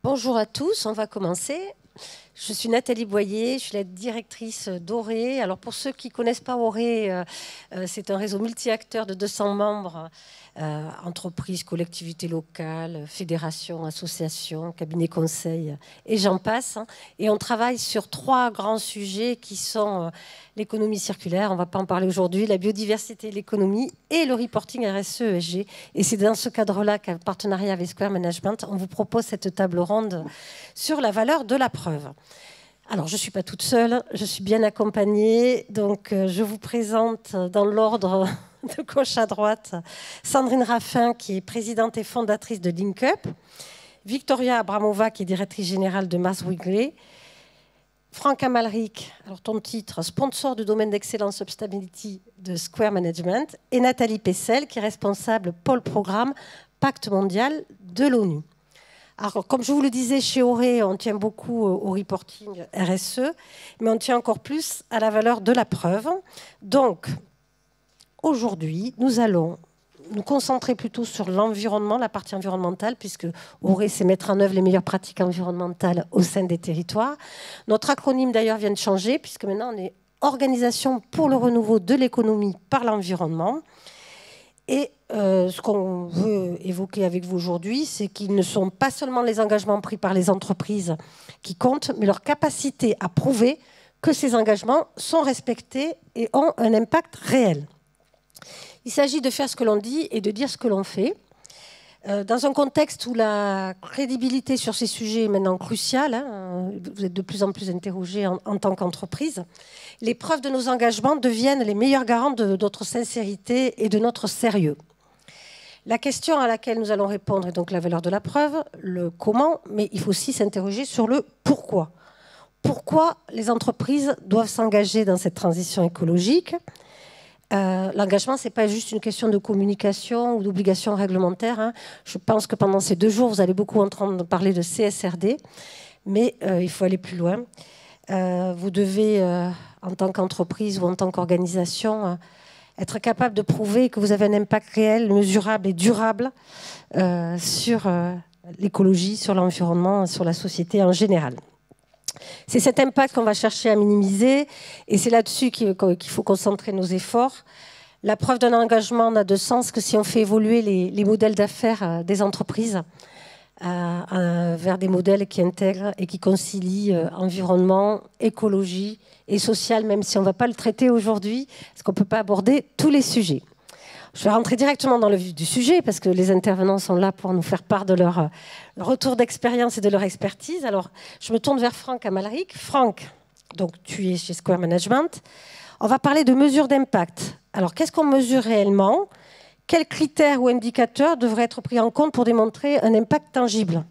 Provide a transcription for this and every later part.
Bonjour à tous, on va commencer. Je suis Nathalie Boyer, je suis la directrice d'Oré. Alors pour ceux qui ne connaissent pas Oré, c'est un réseau multi-acteurs de 200 membres, entreprises, collectivités locales, fédérations, associations, cabinets conseils et j'en passe. Et on travaille sur 3 grands sujets qui sont l'économie circulaire, on ne va pas en parler aujourd'hui, la biodiversité, l'économie et le reporting RSE, ESG. Et c'est dans ce cadre-là qu'en partenariat avec Square Management, on vous propose cette table ronde sur la valeur de la preuve. Alors, je ne suis pas toute seule, je suis bien accompagnée. Donc, je vous présente dans l'ordre de gauche à droite Sandrine Raffin, qui est présidente et fondatrice de LinkUp, Victoria Abramova, qui est directrice générale de Mars Wrigley, Franck Amalric, alors ton titre, sponsor du domaine d'excellence Sustainability de Square Management, et Nathalie Pessel, qui est responsable pôle programme Pacte mondial de l'ONU. Alors, comme je vous le disais, chez Oré, on tient beaucoup au reporting RSE, mais on tient encore plus à la valeur de la preuve. Donc, aujourd'hui, nous allons nous concentrer plutôt sur l'environnement, la partie environnementale, puisque Oré, c'est mettre en œuvre les meilleures pratiques environnementales au sein des territoires. Notre acronyme, d'ailleurs, vient de changer, puisque maintenant, on est Organisation pour le renouveau de l'économie par l'environnement. Et ce qu'on veut évoquer avec vous aujourd'hui, c'est qu'ils ne sont pas seulement les engagements pris par les entreprises qui comptent, mais leur capacité à prouver que ces engagements sont respectés et ont un impact réel. Il s'agit de faire ce que l'on dit et de dire ce que l'on fait. Dans un contexte où la crédibilité sur ces sujets est maintenant cruciale, vous êtes de plus en plus interrogés en tant qu'entreprise, les preuves de nos engagements deviennent les meilleurs garants de notre sincérité et de notre sérieux. La question à laquelle nous allons répondre est donc la valeur de la preuve, le comment, mais il faut aussi s'interroger sur le pourquoi. Pourquoi les entreprises doivent s'engager dans cette transition écologique ? L'engagement, ce n'est pas juste une question de communication ou d'obligation réglementaire. Je pense que pendant ces 2 jours, vous allez beaucoup entendre parler de CSRD, mais il faut aller plus loin. Vous devez, en tant qu'entreprise ou en tant qu'organisation, être capable de prouver que vous avez un impact réel, mesurable et durable sur l'écologie, sur l'environnement, sur la société en général. C'est cet impact qu'on va chercher à minimiser et c'est là-dessus qu'il faut concentrer nos efforts. La preuve d'un engagement n'a de sens que si on fait évoluer les modèles d'affaires des entreprises vers des modèles qui intègrent et qui concilient environnement, écologie et social, même si on ne va pas le traiter aujourd'hui, parce qu'on ne peut pas aborder tous les sujets. Je vais rentrer directement dans le vif du sujet parce que les intervenants sont là pour nous faire part de leur retour d'expérience et de leur expertise. Alors, je me tourne vers Franck Amalric. Franck, donc tu es chez Square Management. On va parler de mesures d'impact. Alors, qu'est-ce qu'on mesure réellement ? Quels critères ou indicateurs devraient être pris en compte pour démontrer un impact tangible ?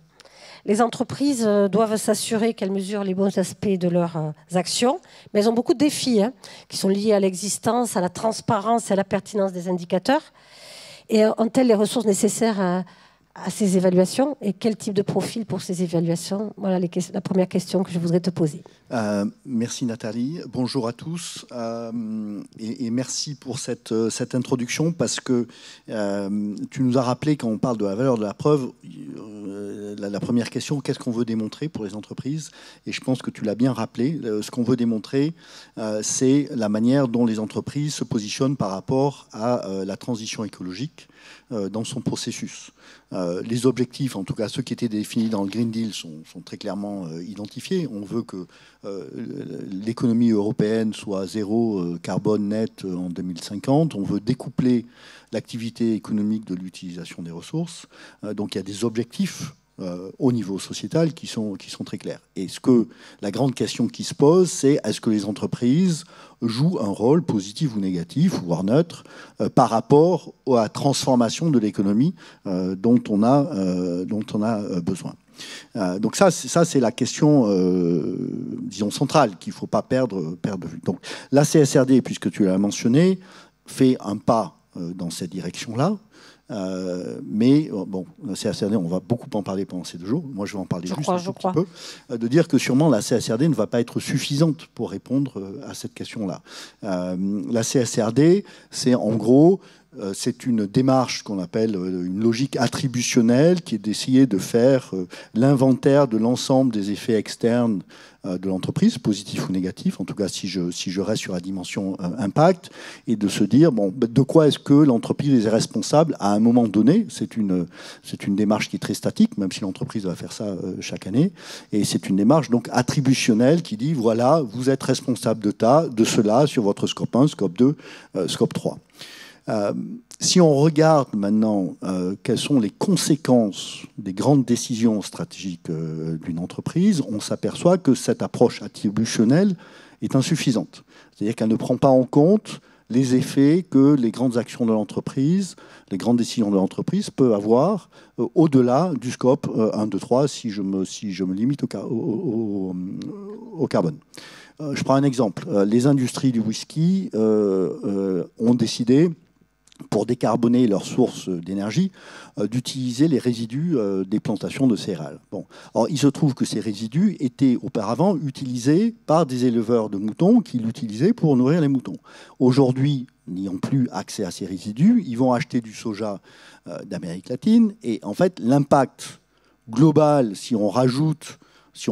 Les entreprises doivent s'assurer qu'elles mesurent les bons aspects de leurs actions, mais elles ont beaucoup de défis qui sont liés à l'existence, à la transparence et à la pertinence des indicateurs. Et ont-elles les ressources nécessaires à ces évaluations et quel type de profil pour ces évaluations? Voilà la première question que je voudrais te poser. Merci Nathalie. Bonjour à tous et merci pour cette introduction parce que tu nous as rappelé quand on parle de la valeur de la preuve, la première question, qu'est-ce qu'on veut démontrer pour les entreprises? Et je pense que tu l'as bien rappelé. Ce qu'on veut démontrer, c'est la manière dont les entreprises se positionnent par rapport à la transition écologique dans son processus. Les objectifs, en tout cas ceux qui étaient définis dans le Green Deal, sont très clairement identifiés. On veut que l'économie européenne soit zéro carbone net en 2050. On veut découpler l'activité économique de l'utilisation des ressources. Donc il y a des objectifs au niveau sociétal qui sont très clairs. Et la grande question qui se pose, c'est est-ce que les entreprises jouent un rôle positif ou négatif, voire neutre, par rapport à la transformation de l'économie dont on a besoin. Donc ça c'est la question, disons, centrale qu'il ne faut pas perdre de vue. Donc la CSRD, puisque tu l'as mentionné, fait un pas dans cette direction-là. Mais bon, la CSRD, on va beaucoup en parler pendant ces 2 jours. Moi, je vais en parler juste un petit peu. De dire que sûrement la CSRD ne va pas être suffisante pour répondre à cette question-là. La CSRD, c'est en gros c'est une démarche qu'on appelle une logique attributionnelle, qui est d'essayer de faire l'inventaire de l'ensemble des effets externes de l'entreprise, positifs ou négatifs, en tout cas si je reste sur la dimension impact, et de se dire, bon, de quoi est-ce que l'entreprise est responsable à un moment donné. C'est une démarche qui est très statique, même si l'entreprise va faire ça chaque année, et c'est une démarche donc attributionnelle qui dit, voilà, vous êtes responsable de cela sur votre scope 1, scope 2, scope 3. Si on regarde maintenant quelles sont les conséquences des grandes décisions stratégiques d'une entreprise, on s'aperçoit que cette approche attributionnelle est insuffisante. C'est-à-dire qu'elle ne prend pas en compte les effets que les grandes actions de l'entreprise, les grandes décisions de l'entreprise peuvent avoir au-delà du scope 1, 2, 3, si je me limite au carbone. Je prends un exemple. Les industries du whisky ont décidé, pour décarboner leurs sources d'énergie, d'utiliser les résidus des plantations de céréales. Bon. Alors, il se trouve que ces résidus étaient auparavant utilisés par des éleveurs de moutons qui l'utilisaient pour nourrir les moutons. Aujourd'hui, n'ayant plus accès à ces résidus, ils vont acheter du soja d'Amérique latine, et en fait, l'impact global, si on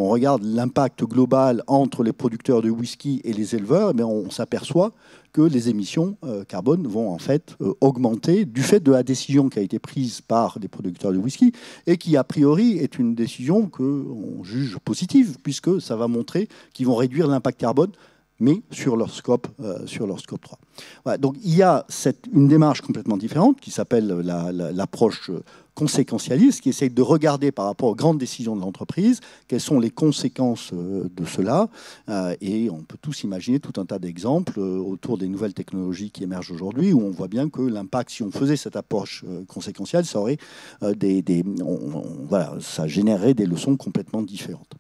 regarde l'impact global entre les producteurs de whisky et les éleveurs, eh on s'aperçoit que les émissions carbone vont en fait augmenter du fait de la décision qui a été prise par les producteurs de whisky et qui, a priori, est une décision qu'on juge positive, puisque ça va montrer qu'ils vont réduire l'impact carbone, mais sur leur scope 3. Voilà, donc il y a une démarche complètement différente qui s'appelle l'approche conséquentialiste, qui essaye de regarder par rapport aux grandes décisions de l'entreprise quelles sont les conséquences de cela. Et on peut tous imaginer tout un tas d'exemples autour des nouvelles technologies qui émergent aujourd'hui, où on voit bien que l'impact, si on faisait cette approche conséquentielle, ça aurait ça générerait des leçons complètement différentes.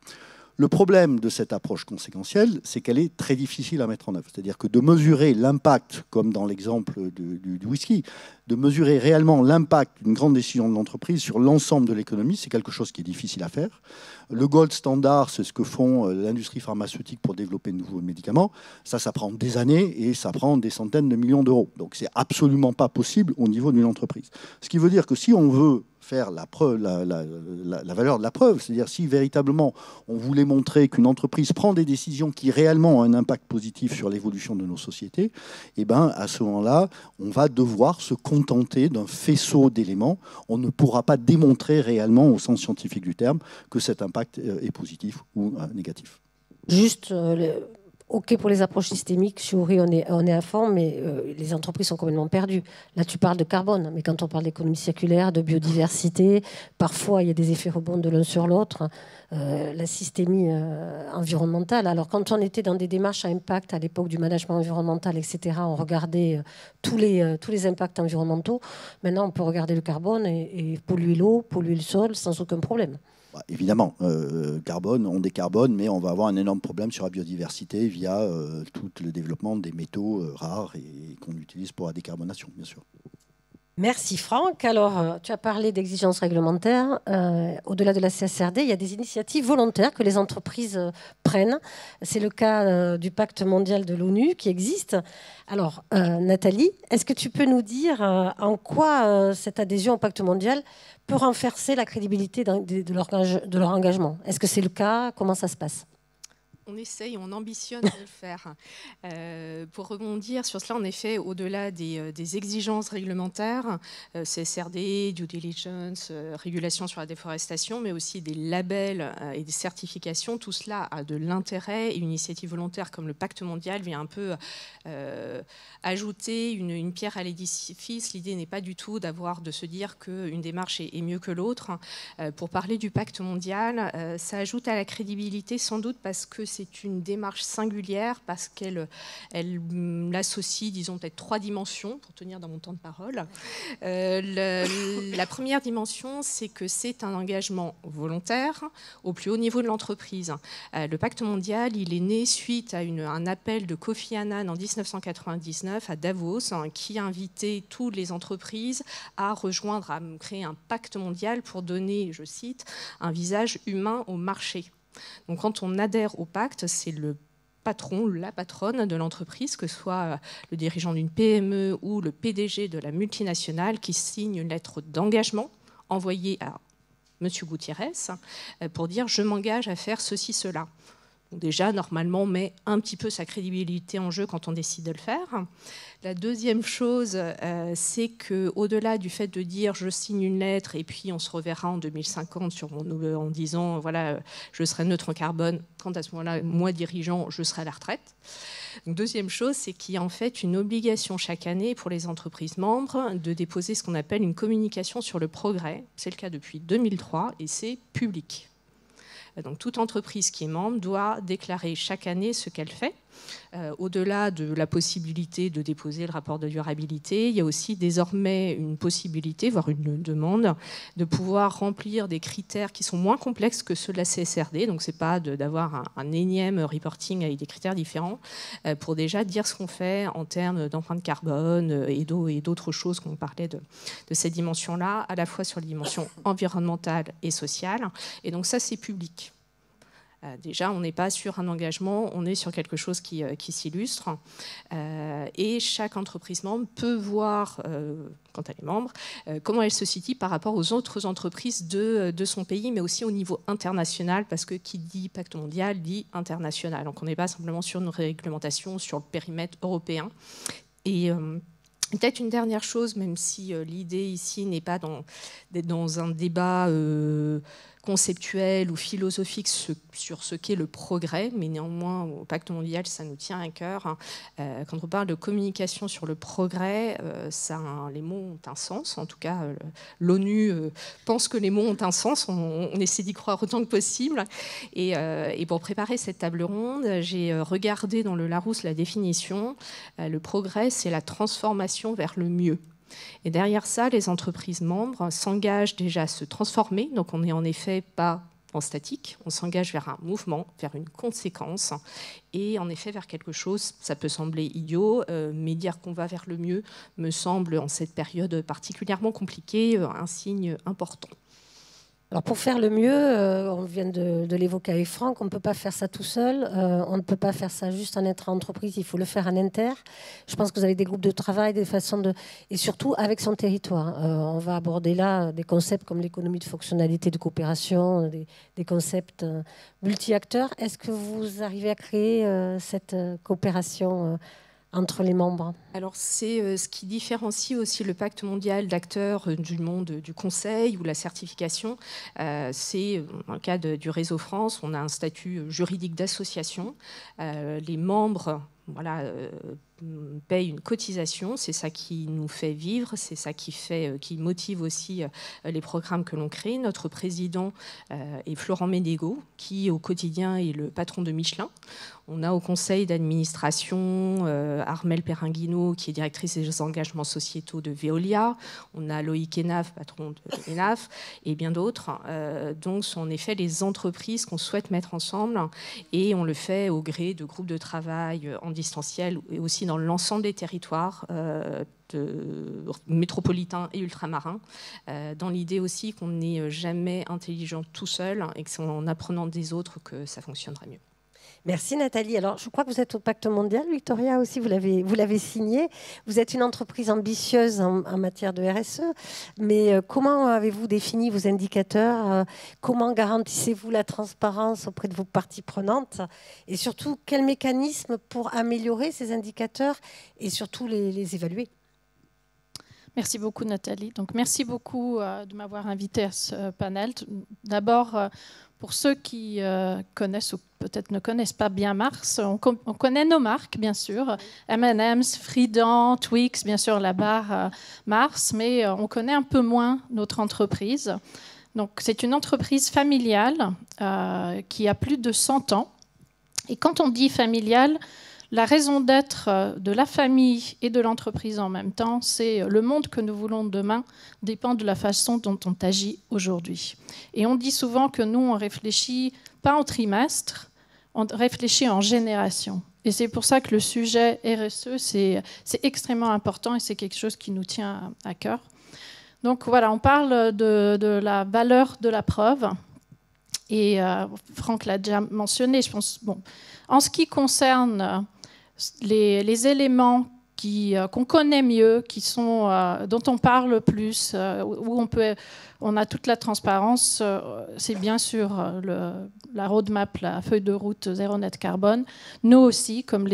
Le problème de cette approche conséquentielle, c'est qu'elle est très difficile à mettre en œuvre. C'est-à-dire que de mesurer l'impact, comme dans l'exemple du whisky, de mesurer réellement l'impact d'une grande décision de l'entreprise sur l'ensemble de l'économie, c'est quelque chose qui est difficile à faire. Le gold standard, c'est ce que font l'industrie pharmaceutique pour développer de nouveaux médicaments. Ça prend des années et ça prend des centaines de millions d'euros. Donc c'est absolument pas possible au niveau d'une entreprise. Ce qui veut dire que si on veut faire la valeur de la preuve, c'est-à-dire si véritablement on voulait montrer qu'une entreprise prend des décisions qui réellement ont un impact positif sur l'évolution de nos sociétés, eh ben, à ce moment-là, on va devoir se contenter d'un faisceau d'éléments. On ne pourra pas démontrer réellement, au sens scientifique du terme, que cet impact est positif ou négatif. Juste... OK pour les approches systémiques, chez Ori on est à fond, mais les entreprises sont complètement perdues. Là, tu parles de carbone, mais quand on parle d'économie circulaire, de biodiversité, parfois il y a des effets rebonds de l'un sur l'autre. La systémie environnementale. Alors, quand on était dans des démarches à impact à l'époque du management environnemental, etc., on regardait tous les impacts environnementaux. Maintenant, on peut regarder le carbone et polluer l'eau, polluer le sol sans aucun problème. Évidemment, carbone, on décarbone, mais on va avoir un énorme problème sur la biodiversité via tout le développement des métaux rares et qu'on utilise pour la décarbonation, bien sûr. Merci Franck. Alors, tu as parlé d'exigences réglementaires. Au-delà de la CSRD, il y a des initiatives volontaires que les entreprises prennent. C'est le cas du Pacte mondial de l'ONU qui existe. Alors, Nathalie, est-ce que tu peux nous dire en quoi cette adhésion au Pacte mondial peut renforcer la crédibilité de leur engagement? Est-ce que c'est le cas? Comment ça se passe? On essaye, on ambitionne de le faire. Pour rebondir sur cela, en effet, au-delà des exigences réglementaires, CSRD, due diligence, régulation sur la déforestation, mais aussi des labels et des certifications, tout cela a de l'intérêt. Et une initiative volontaire comme le Pacte mondial vient un peu ajouter une pierre à l'édifice. L'idée n'est pas du tout de se dire qu'une démarche est mieux que l'autre. Pour parler du Pacte mondial, ça ajoute à la crédibilité sans doute parce que c'est une démarche singulière, parce qu'elle associe, disons, peut-être 3 dimensions, pour tenir dans mon temps de parole. La première dimension, c'est que c'est un engagement volontaire au plus haut niveau de l'entreprise. Le Pacte mondial, il est né suite à un appel de Kofi Annan en 1999 à Davos, qui invitait toutes les entreprises à créer un pacte mondial pour donner, je cite, un visage humain au marché. Donc quand on adhère au pacte, c'est le patron, la patronne de l'entreprise, que ce soit le dirigeant d'une PME ou le PDG de la multinationale, qui signe une lettre d'engagement envoyée à M. Gutiérrez pour dire « je m'engage à faire ceci, cela ». Déjà, normalement, on met un petit peu sa crédibilité en jeu quand on décide de le faire. La deuxième chose, c'est qu'au-delà du fait de dire je signe une lettre et puis on se reverra en 2050 en disant voilà, je serai neutre en carbone, quand à ce moment-là, moi dirigeant, je serai à la retraite. Donc, deuxième chose, c'est qu'il y a en fait une obligation chaque année pour les entreprises membres de déposer ce qu'on appelle une communication sur le progrès. C'est le cas depuis 2003 et c'est public. Donc, toute entreprise qui est membre doit déclarer chaque année ce qu'elle fait. Au-delà de la possibilité de déposer le rapport de durabilité, il y a aussi désormais une possibilité, voire une demande, de pouvoir remplir des critères qui sont moins complexes que ceux de la CSRD. Donc, ce n'est pas d'avoir un énième reporting avec des critères différents pour déjà dire ce qu'on fait en termes d'empreinte carbone et d'autres choses qu'on parlait de ces dimensions-là, à la fois sur les dimensions environnementales et sociales. Et donc, ça, c'est public. Déjà, on n'est pas sur un engagement, on est sur quelque chose qui s'illustre. Et chaque entreprise membre peut voir, quand elle est membre, comment elle se situe par rapport aux autres entreprises de son pays, mais aussi au niveau international, parce que qui dit pacte mondial dit international. Donc on n'est pas simplement sur une réglementation sur le périmètre européen. Et peut-être une dernière chose, même si l'idée ici n'est pas d'être dans un débat conceptuel ou philosophique sur ce qu'est le progrès, mais néanmoins au Pacte mondial ça nous tient à cœur. Quand on parle de communication sur le progrès, les mots ont un sens, en tout cas l'ONU pense que les mots ont un sens, on essaie d'y croire autant que possible. Et pour préparer cette table ronde, j'ai regardé dans le Larousse la définition. Le progrès, c'est la transformation vers le mieux. Et derrière ça, les entreprises membres s'engagent déjà à se transformer. Donc on n'est en effet pas en statique, on s'engage vers un mouvement, vers une conséquence et en effet vers quelque chose, ça peut sembler idiot, mais dire qu'on va vers le mieux me semble en cette période particulièrement compliquée un signe important. Alors pour faire le mieux, on vient de l'évoquer avec Franck, on ne peut pas faire ça tout seul, on ne peut pas faire ça juste en intra-entreprise, il faut le faire en inter. Je pense que vous avez des groupes de travail, des façons de... Et surtout avec son territoire. On va aborder là des concepts comme l'économie de fonctionnalité de coopération, des concepts multi-acteurs. Est-ce que vous arrivez à créer cette coopération entre les membres? Alors c'est ce qui différencie aussi le pacte mondial d'acteurs du monde du conseil ou la certification. C'est dans le cas du réseau France, on a un statut juridique d'association. Les membres paye une cotisation, c'est ça qui nous fait vivre, c'est ça qui motive aussi les programmes que l'on crée. Notre président est Florent Ménégo, qui au quotidien est le patron de Michelin. On a au conseil d'administration Armelle Perringuino, qui est directrice des engagements sociétaux de Veolia. On a Loïc Enaf, patron de Enaf, et bien d'autres. Donc, ce sont en effet les entreprises qu'on souhaite mettre ensemble, et on le fait au gré de groupes de travail en distanciel et aussi dans l'ensemble des territoires métropolitains et ultramarins, dans l'idée aussi qu'on n'est jamais intelligent tout seul et que c'est en apprenant des autres que ça fonctionnera mieux. Merci Nathalie. Alors, je crois que vous êtes au Pacte mondial, Victoria aussi, vous l'avez signé. Vous êtes une entreprise ambitieuse en matière de RSE, mais comment avez-vous défini vos indicateurs? Comment garantissez-vous la transparence auprès de vos parties prenantes? Et surtout, quel mécanisme pour améliorer ces indicateurs et surtout les évaluer? Merci beaucoup Nathalie. Donc, merci beaucoup de m'avoir invitée à ce panel. D'abord, pour ceux qui connaissent ou peut-être ne connaissent pas bien Mars, on connaît nos marques, bien sûr, M&M's, Frident, Twix, bien sûr la barre Mars, mais on connaît un peu moins notre entreprise. Donc, c'est une entreprise familiale qui a plus de 100 ans. Et quand on dit familiale, la raison d'être de la famille et de l'entreprise en même temps, c'est le monde que nous voulons demain dépend de la façon dont on agit aujourd'hui. Et on dit souvent que nous, on réfléchit pas en trimestre, on réfléchit en génération. Et c'est pour ça que le sujet RSE, c'est extrêmement important et c'est quelque chose qui nous tient à cœur. Donc voilà, on parle de la valeur de la preuve. Et Franck l'a déjà mentionné, je pense. Bon, en ce qui concerne les éléments qu'on connaît mieux, dont on parle plus, où on a toute la transparence, c'est bien sûr la roadmap, la feuille de route zéro net carbone. Nous aussi, comme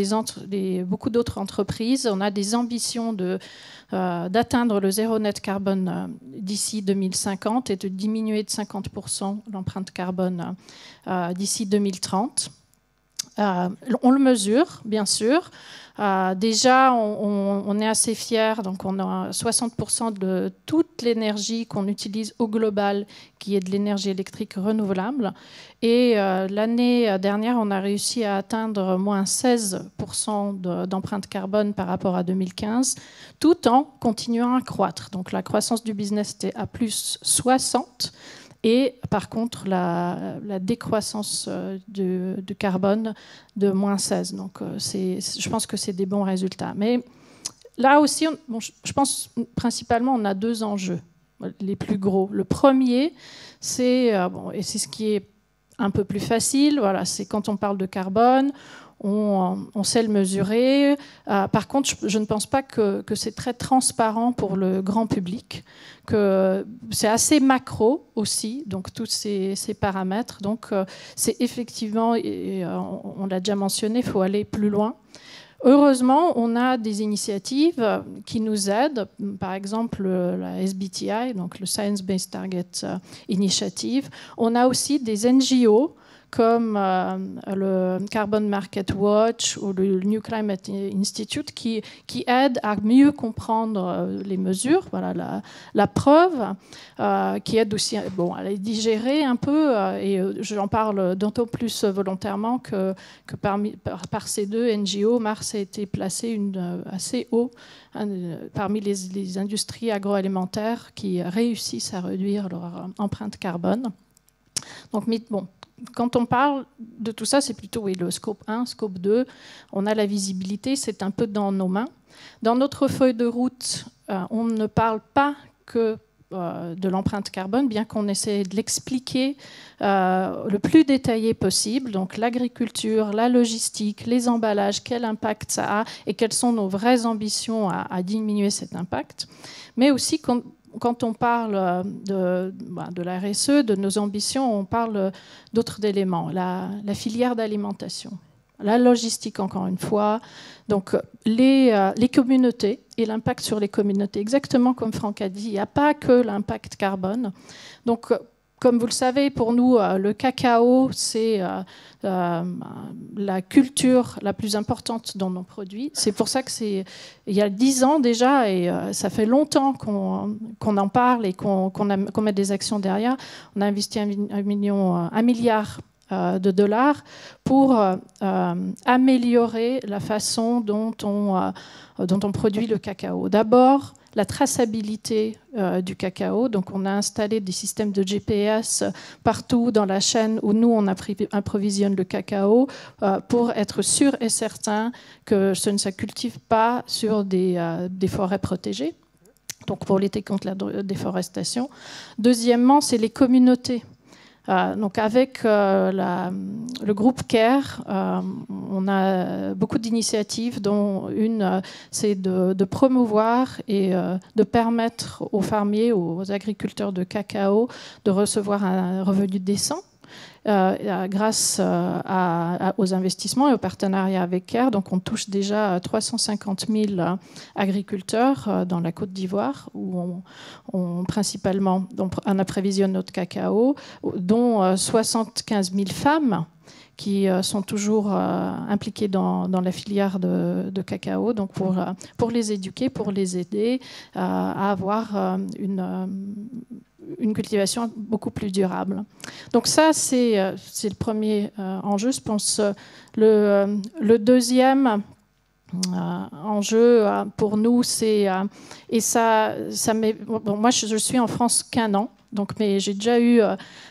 beaucoup d'autres entreprises, on a des ambitions d'atteindre le zéro net carbone d'ici 2050 et de diminuer de 50% l'empreinte carbone d'ici 2030. On le mesure, bien sûr. Déjà, on est assez fiers. Donc, on a 60% de toute l'énergie qu'on utilise au global qui est de l'énergie électrique renouvelable. Et l'année dernière, on a réussi à atteindre moins 16% d'empreinte carbone par rapport à 2015, tout en continuant à croître. Donc, la croissance du business était à plus 60%. Et par contre, la décroissance du carbone de moins 16. Donc, je pense que c'est des bons résultats. Mais là aussi, je pense principalement, on a deux enjeux, les plus gros. Le premier, et c'est ce qui est un peu plus facile, voilà, c'est quand on parle de carbone, on sait le mesurer. Par contre, je ne pense pas que c'est très transparent pour le grand public, que c'est assez macro aussi, donc tous ces paramètres. Donc, c'est effectivement, et on l'a déjà mentionné, il faut aller plus loin. Heureusement, on a des initiatives qui nous aident, par exemple la SBTI, donc le Science Based Target Initiative. On a aussi des NGO comme le Carbon Market Watch ou le New Climate Institute qui aident à mieux comprendre les mesures, voilà, la preuve, qui aide aussi à les digérer un peu. Et j'en parle d'autant plus volontairement que par ces deux NGO, Mars a été placé assez haut parmi les industries agroalimentaires qui réussissent à réduire leur empreinte carbone. Donc, quand on parle de tout ça, c'est plutôt le scope 1, scope 2. On a la visibilité, c'est un peu dans nos mains. Dans notre feuille de route, on ne parle pas que de l'empreinte carbone, bien qu'on essaie de l'expliquer le plus détaillé possible. Donc l'agriculture, la logistique, les emballages, quel impact ça a et quelles sont nos vraies ambitions à diminuer cet impact. Mais aussi quand on parle de la RSE, de nos ambitions, on parle d'autres éléments. La filière d'alimentation, la logistique, encore une fois. Donc, les communautés et l'impact sur les communautés. Exactement comme Franck a dit, il n'y a pas que l'impact carbone. Donc, comme vous le savez, pour nous, le cacao, c'est la culture la plus importante dans nos produits. C'est pour ça il y a 10 ans déjà, et ça fait longtemps qu'on en parle et qu'on met des actions derrière. On a investi 1 milliard de dollars pour améliorer la façon dont on produit le cacao. D'abord, la traçabilité du cacao. Donc, on a installé des systèmes de GPS partout dans la chaîne où nous, on approvisionne le cacao pour être sûr et certain que ça ne se cultive pas sur des forêts protégées. Donc, pour lutter contre la déforestation. Deuxièmement, c'est les communautés. Donc avec le groupe CARE, on a beaucoup d'initiatives, dont une, c'est de promouvoir et de permettre aux fermiers, aux agriculteurs de cacao, de recevoir un revenu décent. Grâce aux investissements et aux partenariats avec CARE. Donc on touche déjà 350 000 agriculteurs dans la Côte d'Ivoire, où principalement on approvisionne notre cacao, dont 75 000 femmes qui sont toujours impliquées dans la filière de cacao, donc pour les éduquer, pour les aider à avoir une cultivation beaucoup plus durable. Donc ça, c'est le premier enjeu. Je pense le deuxième enjeu pour nous, c'est... et ça met, moi, je suis en France qu'1 an. Donc, mais j'ai déjà eu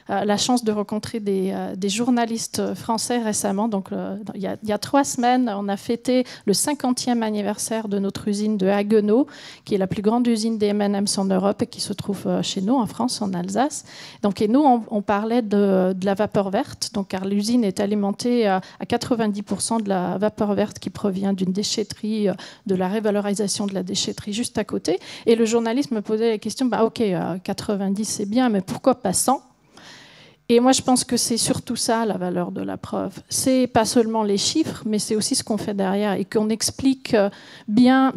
la chance de rencontrer des journalistes français récemment. Donc, il y a 3 semaines, on a fêté le 50e anniversaire de notre usine de Haguenau, qui est la plus grande usine des M&M's en Europe et qui se trouve chez nous, en France, en Alsace. Donc, et nous, on parlait de la vapeur verte, donc, car l'usine est alimentée à 90% de la vapeur verte qui provient d'une déchetterie, de la révalorisation de la déchetterie juste à côté. Et le journaliste me posait la question, OK, 90 c'est bien, mais pourquoi pas 100 ? Et moi, je pense que c'est surtout ça, la valeur de la preuve. C'est pas seulement les chiffres, mais c'est aussi ce qu'on fait derrière et qu'on explique bien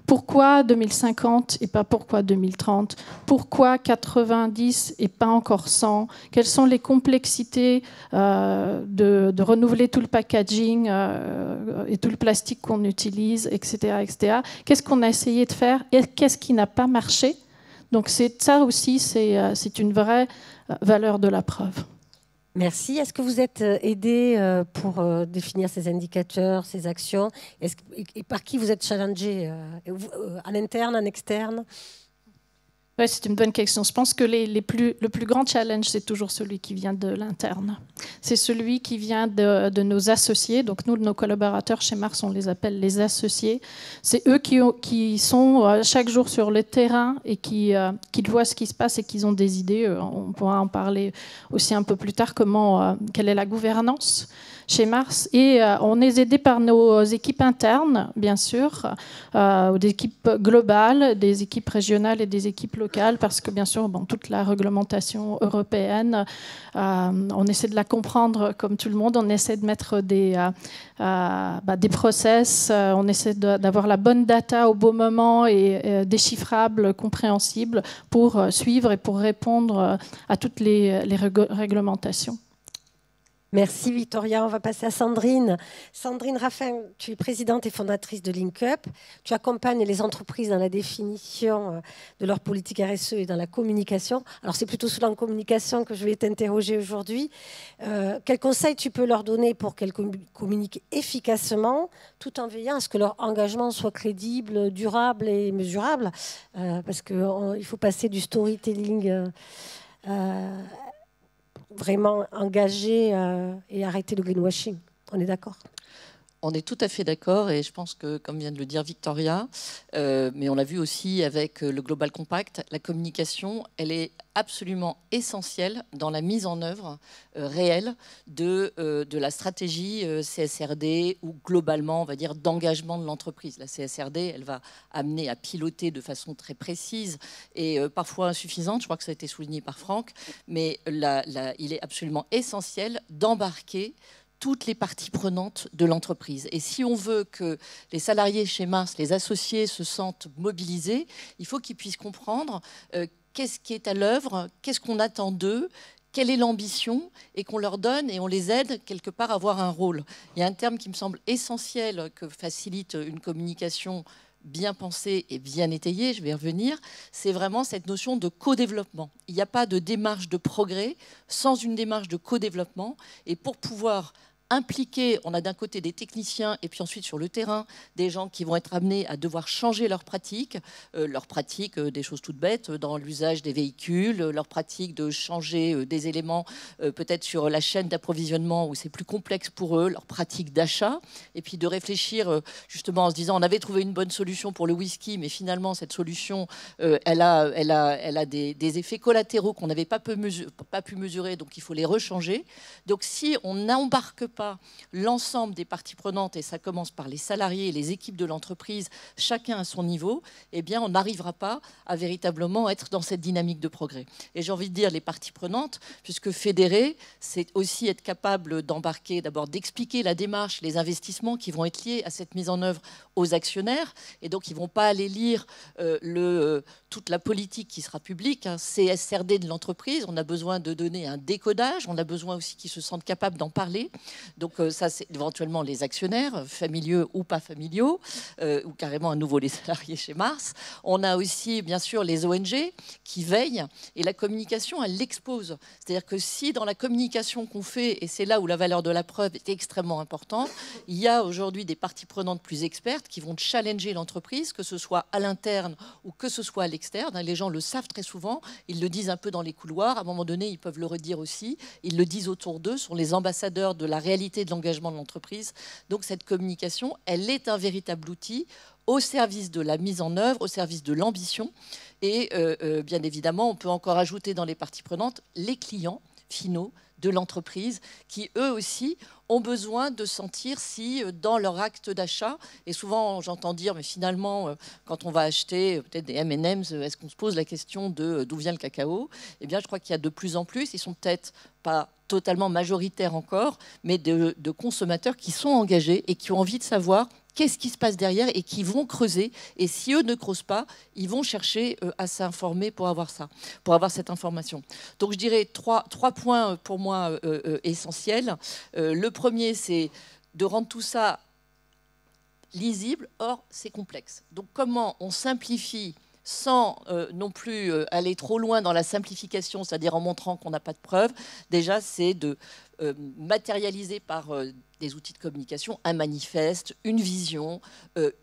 pourquoi 2050 et pas pourquoi 2030, pourquoi 90 et pas encore 100, quelles sont les complexités de renouveler tout le packaging et tout le plastique qu'on utilise, etc., etc. Qu'est-ce qu'on a essayé de faire et qu'est-ce qui n'a pas marché ? Donc ça aussi, c'est une vraie valeur de la preuve. Merci. Est-ce que vous êtes aidé pour définir ces indicateurs, ces actions ? Et par qui vous êtes challengé ? En interne, en externe ? Oui, c'est une bonne question. Je pense que le plus grand challenge, c'est toujours celui qui vient de l'interne. C'est celui qui vient de nos associés. Donc nous, nos collaborateurs chez Mars, on les appelle les associés. C'est eux qui sont chaque jour sur le terrain et qui voient ce qui se passe et qui ont des idées. On pourra en parler aussi un peu plus tard, quelle est la gouvernance chez Mars. Et on est aidé par nos équipes internes, bien sûr, des équipes globales, des équipes régionales et des équipes locales, parce que, bien sûr, toute la réglementation européenne, on essaie de la comprendre comme tout le monde, on essaie de mettre des process, on essaie d'avoir la bonne data au bon moment et déchiffrable, compréhensible pour suivre et pour répondre à toutes les réglementations. Merci Victoria. On va passer à Sandrine. Sandrine Raffin, tu es présidente et fondatrice de LinkUp. Tu accompagnes les entreprises dans la définition de leur politique RSE et dans la communication. Alors c'est plutôt sur la communication que je vais t'interroger aujourd'hui. Quels conseils tu peux leur donner pour qu'elles communiquent efficacement tout en veillant à ce que leur engagement soit crédible, durable et mesurable, parce qu'il faut passer du storytelling vraiment engagé et arrêter le greenwashing. On est d'accord ? On est tout à fait d'accord et je pense que, comme vient de le dire Victoria, mais on l'a vu aussi avec le Global Compact, la communication, elle est absolument essentielle dans la mise en œuvre réelle de la stratégie CSRD ou globalement, on va dire, d'engagement de l'entreprise. La CSRD, elle va amener à piloter de façon très précise et parfois insuffisante, je crois que ça a été souligné par Franck, mais il est absolument essentiel d'embarquer toutes les parties prenantes de l'entreprise. Et si on veut que les salariés chez Mars, les associés se sentent mobilisés, il faut qu'ils puissent comprendre qu'est-ce qui est à l'œuvre, qu'est-ce qu'on attend d'eux, quelle est l'ambition, et qu'on leur donne et on les aide quelque part à avoir un rôle. Il y a un terme qui me semble essentiel que facilite une communication bien pensée et bien étayée, je vais y revenir, c'est vraiment cette notion de co-développement. Il n'y a pas de démarche de progrès sans une démarche de co-développement. Et pour pouvoir impliquer, on a d'un côté des techniciens et puis ensuite sur le terrain, des gens qui vont être amenés à devoir changer leurs pratiques, des choses toutes bêtes dans l'usage des véhicules, leurs pratiques de changer des éléments peut-être sur la chaîne d'approvisionnement où c'est plus complexe pour eux, leurs pratiques d'achat, et puis de réfléchir justement en se disant on avait trouvé une bonne solution pour le whisky, mais finalement cette solution elle a des effets collatéraux qu'on n'avait pas pu mesurer, donc il faut les rechanger. Donc si on n'embarque pas l'ensemble des parties prenantes, et ça commence par les salariés et les équipes de l'entreprise, chacun à son niveau, eh bien on n'arrivera pas à véritablement être dans cette dynamique de progrès. Et j'ai envie de dire les parties prenantes, puisque fédérer, c'est aussi être capable d'embarquer, d'abord d'expliquer la démarche, les investissements qui vont être liés à cette mise en œuvre aux actionnaires, et donc ils ne vont pas aller lire toute la politique qui sera publique, CSRD de l'entreprise. On a besoin de donner un décodage, on a besoin aussi qu'ils se sentent capables d'en parler. Donc ça, c'est éventuellement les actionnaires, familiaux ou pas familiaux, ou carrément à nouveau les salariés chez Mars. On a aussi, bien sûr, les ONG qui veillent, et la communication, elle l'expose. C'est-à-dire que si dans la communication qu'on fait, et c'est là où la valeur de la preuve est extrêmement importante, il y a aujourd'hui des parties prenantes plus expertes qui vont challenger l'entreprise, que ce soit à l'interne ou que ce soit à l'extérieur, externe. Les gens le savent très souvent, ils le disent un peu dans les couloirs. À un moment donné, ils peuvent le redire aussi. Ils le disent autour d'eux, sont les ambassadeurs de la réalité de l'engagement de l'entreprise. Donc cette communication, elle est un véritable outil au service de la mise en œuvre, au service de l'ambition. Et bien évidemment, on peut encore ajouter dans les parties prenantes les clients finaux de l'entreprise qui, eux aussi, ont besoin de sentir si dans leur acte d'achat, et souvent j'entends dire, mais finalement, quand on va acheter peut-être des M&M's, est-ce qu'on se pose la question de d'où vient le cacao? Eh bien, je crois qu'il y a de plus en plus, ils sont peut-être pas totalement majoritaires encore, mais de consommateurs qui sont engagés et qui ont envie de savoir qu'est-ce qui se passe derrière et qui vont creuser. Et si eux ne creusent pas, ils vont chercher à s'informer pour avoir ça, pour avoir cette information. Donc je dirais trois points pour moi essentiels. Le premier, c'est de rendre tout ça lisible. Or, c'est complexe. Donc comment on simplifie sans non plus aller trop loin dans la simplification, c'est-à-dire en montrant qu'on n'a pas de preuves. Déjà, c'est de matérialiser par des outils de communication un manifeste, une vision,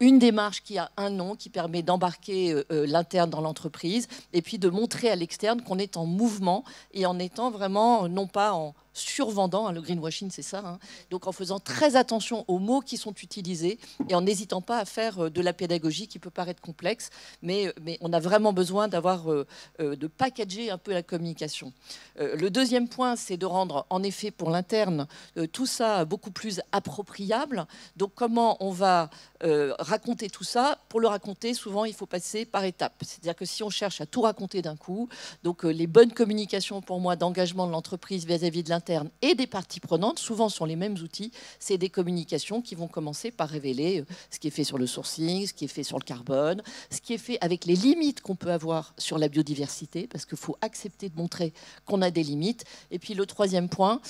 une démarche qui a un nom, qui permet d'embarquer l'interne dans l'entreprise, et puis de montrer à l'externe qu'on est en mouvement et en étant vraiment, non pas en survendant, hein, le greenwashing c'est ça, hein, donc en faisant très attention aux mots qui sont utilisés et en n'hésitant pas à faire de la pédagogie qui peut paraître complexe, mais on a vraiment besoin d'avoir de packager un peu la communication. Le deuxième point, c'est de rendre en effet pour l'interne tout ça beaucoup plus appropriable. Donc comment on va raconter tout ça? Pour le raconter, souvent il faut passer par étapes, c'est-à-dire que si on cherche à tout raconter d'un coup, donc les bonnes communications pour moi d'engagement de l'entreprise vis-à-vis de l'interne et des parties prenantes, souvent sont les mêmes outils. C'est des communications qui vont commencer par révéler ce qui est fait sur le sourcing, ce qui est fait sur le carbone, ce qui est fait avec les limites qu'on peut avoir sur la biodiversité, parce qu'il faut accepter de montrer qu'on a des limites. Et puis le troisième point,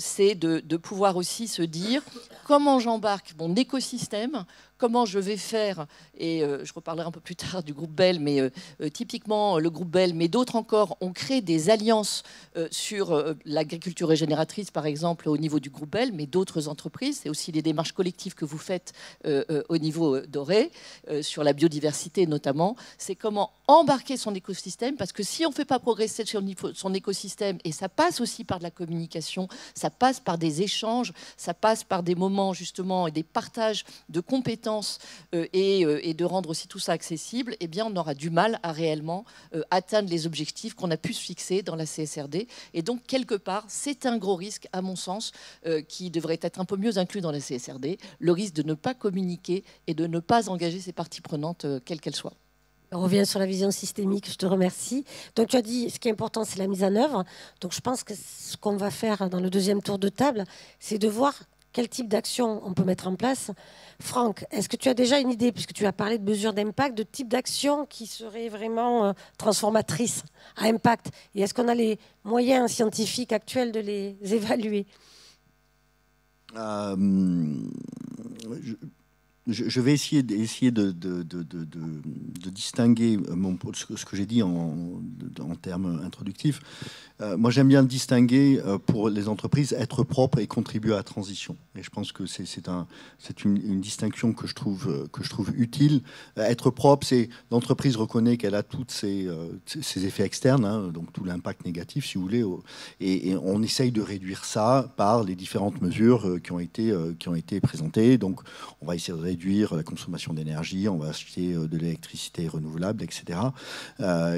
c'est de pouvoir aussi se dire comment j'embarque mon écosystème, comment je vais faire, et je reparlerai un peu plus tard du groupe Bell, mais typiquement le groupe Bell, mais d'autres encore, ont créé des alliances sur l'agriculture régénératrice, par exemple, au niveau du groupe Bell, mais d'autres entreprises. C'est aussi les démarches collectives que vous faites au niveau d'Oré, sur la biodiversité notamment. C'est comment embarquer son écosystème, parce que si on ne fait pas progresser son écosystème, et ça passe aussi par de la communication, ça passe par des échanges, ça passe par des moments justement et des partages de compétences, et de rendre aussi tout ça accessible, eh bien on aura du mal à réellement atteindre les objectifs qu'on a pu se fixer dans la CSRD. Et donc quelque part, c'est un gros risque, à mon sens, qui devrait être un peu mieux inclus dans la CSRD, le risque de ne pas communiquer et de ne pas engager ces parties prenantes, quelles qu'elles soient. On revient sur la vision systémique, je te remercie. Donc tu as dit, ce qui est important, c'est la mise en œuvre. Donc je pense que ce qu'on va faire dans le deuxième tour de table, c'est de voir quel type d'action on peut mettre en place. Franck, est-ce que tu as déjà une idée, puisque tu as parlé de mesures d'impact, de type d'action qui serait vraiment transformatrice à impact? Et est-ce qu'on a les moyens scientifiques actuels de les évaluer? Je vais essayer de distinguer ce que j'ai dit en termes introductifs. Moi, j'aime bien distinguer pour les entreprises être propre et contribuer à la transition. Et je pense que c'est une distinction que je trouve utile. Être propre, c'est l'entreprise reconnaît qu'elle a tous ses effets externes, hein, donc tout l'impact négatif, si vous voulez, et on essaye de réduire ça par les différentes mesures qui ont été présentées. Donc, on va essayer de réduire la consommation d'énergie, on va acheter de l'électricité renouvelable, etc.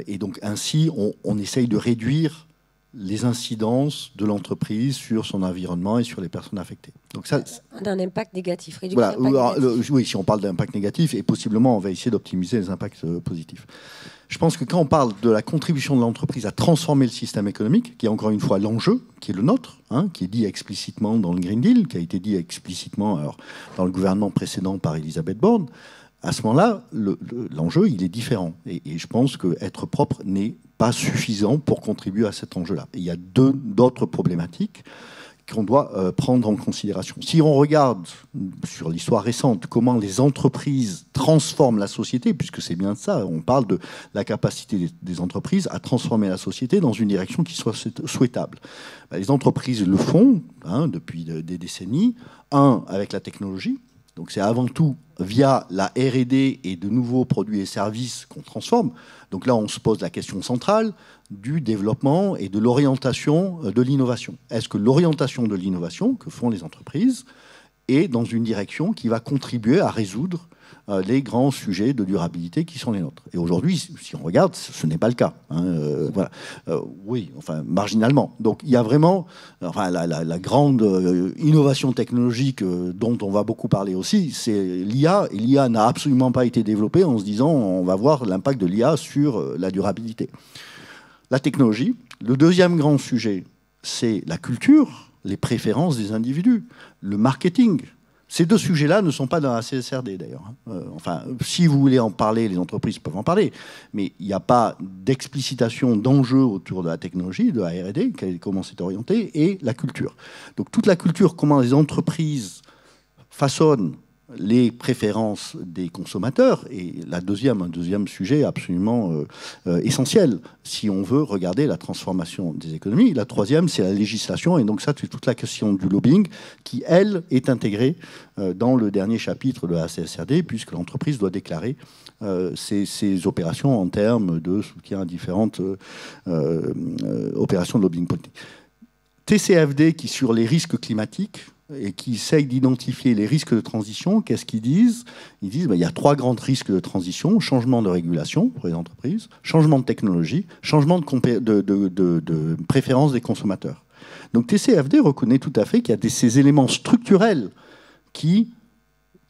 Et donc, ainsi, on essaye de réduire les incidences de l'entreprise sur son environnement et sur les personnes affectées. Donc ça, on a un impact négatif. Voilà, oui, si on parle d'impact négatif, et possiblement on va essayer d'optimiser les impacts positifs. Je pense que quand on parle de la contribution de l'entreprise à transformer le système économique, qui est encore une fois l'enjeu, qui est le nôtre, hein, qui est dit explicitement dans le Green Deal, qui a été dit explicitement alors, dans le gouvernement précédent par Elisabeth Borne, à ce moment-là, l'enjeu, il est différent. Et je pense qu'être propre n'est pas suffisant pour contribuer à cet enjeu-là. Il y a d'autres problématiques qu'on doit prendre en considération. Si on regarde sur l'histoire récente comment les entreprises transforment la société, puisque c'est bien ça, on parle de la capacité des entreprises à transformer la société dans une direction qui soit souhaitable. Les entreprises le font depuis des décennies, avec la technologie. Donc c'est avant tout via la R&D et de nouveaux produits et services qu'on transforme. Donc là, on se pose la question centrale du développement et de l'orientation de l'innovation. Est-ce que l'orientation de l'innovation que font les entreprises est dans une direction qui va contribuer à résoudre les grands sujets de durabilité qui sont les nôtres? Et aujourd'hui, si on regarde, ce n'est pas le cas. Voilà. Oui, enfin, marginalement. Donc, il y a vraiment la grande innovation technologique dont on va beaucoup parler aussi, c'est l'IA. Et l'IA n'a absolument pas été développée en se disant on va voir l'impact de l'IA sur la durabilité. La technologie. Le deuxième grand sujet, c'est la culture, les préférences des individus, le marketing. Ces deux sujets-là ne sont pas dans la CSRD, d'ailleurs. Enfin, si vous voulez en parler, les entreprises peuvent en parler, mais il n'y a pas d'explicitation d'enjeux autour de la technologie, de la R&D, comment c'est orienté, et la culture. Donc toute la culture, comment les entreprises façonnent les préférences des consommateurs, et un deuxième sujet absolument essentiel si on veut regarder la transformation des économies. La troisième, c'est la législation, et donc ça, c'est toute la question du lobbying qui, elle, est intégrée dans le dernier chapitre de la CSRD, puisque l'entreprise doit déclarer ses opérations en termes de soutien à différentes opérations de lobbying politique. TCFD, qui sur les risques climatiques, et qui essayent d'identifier les risques de transition, qu'est-ce qu'ils disent? Ils disent qu'il y a 3 grands risques de transition: changement de régulation pour les entreprises, changement de technologie, changement de préférence des consommateurs. Donc TCFD reconnaît tout à fait qu'il y a ces éléments structurels qui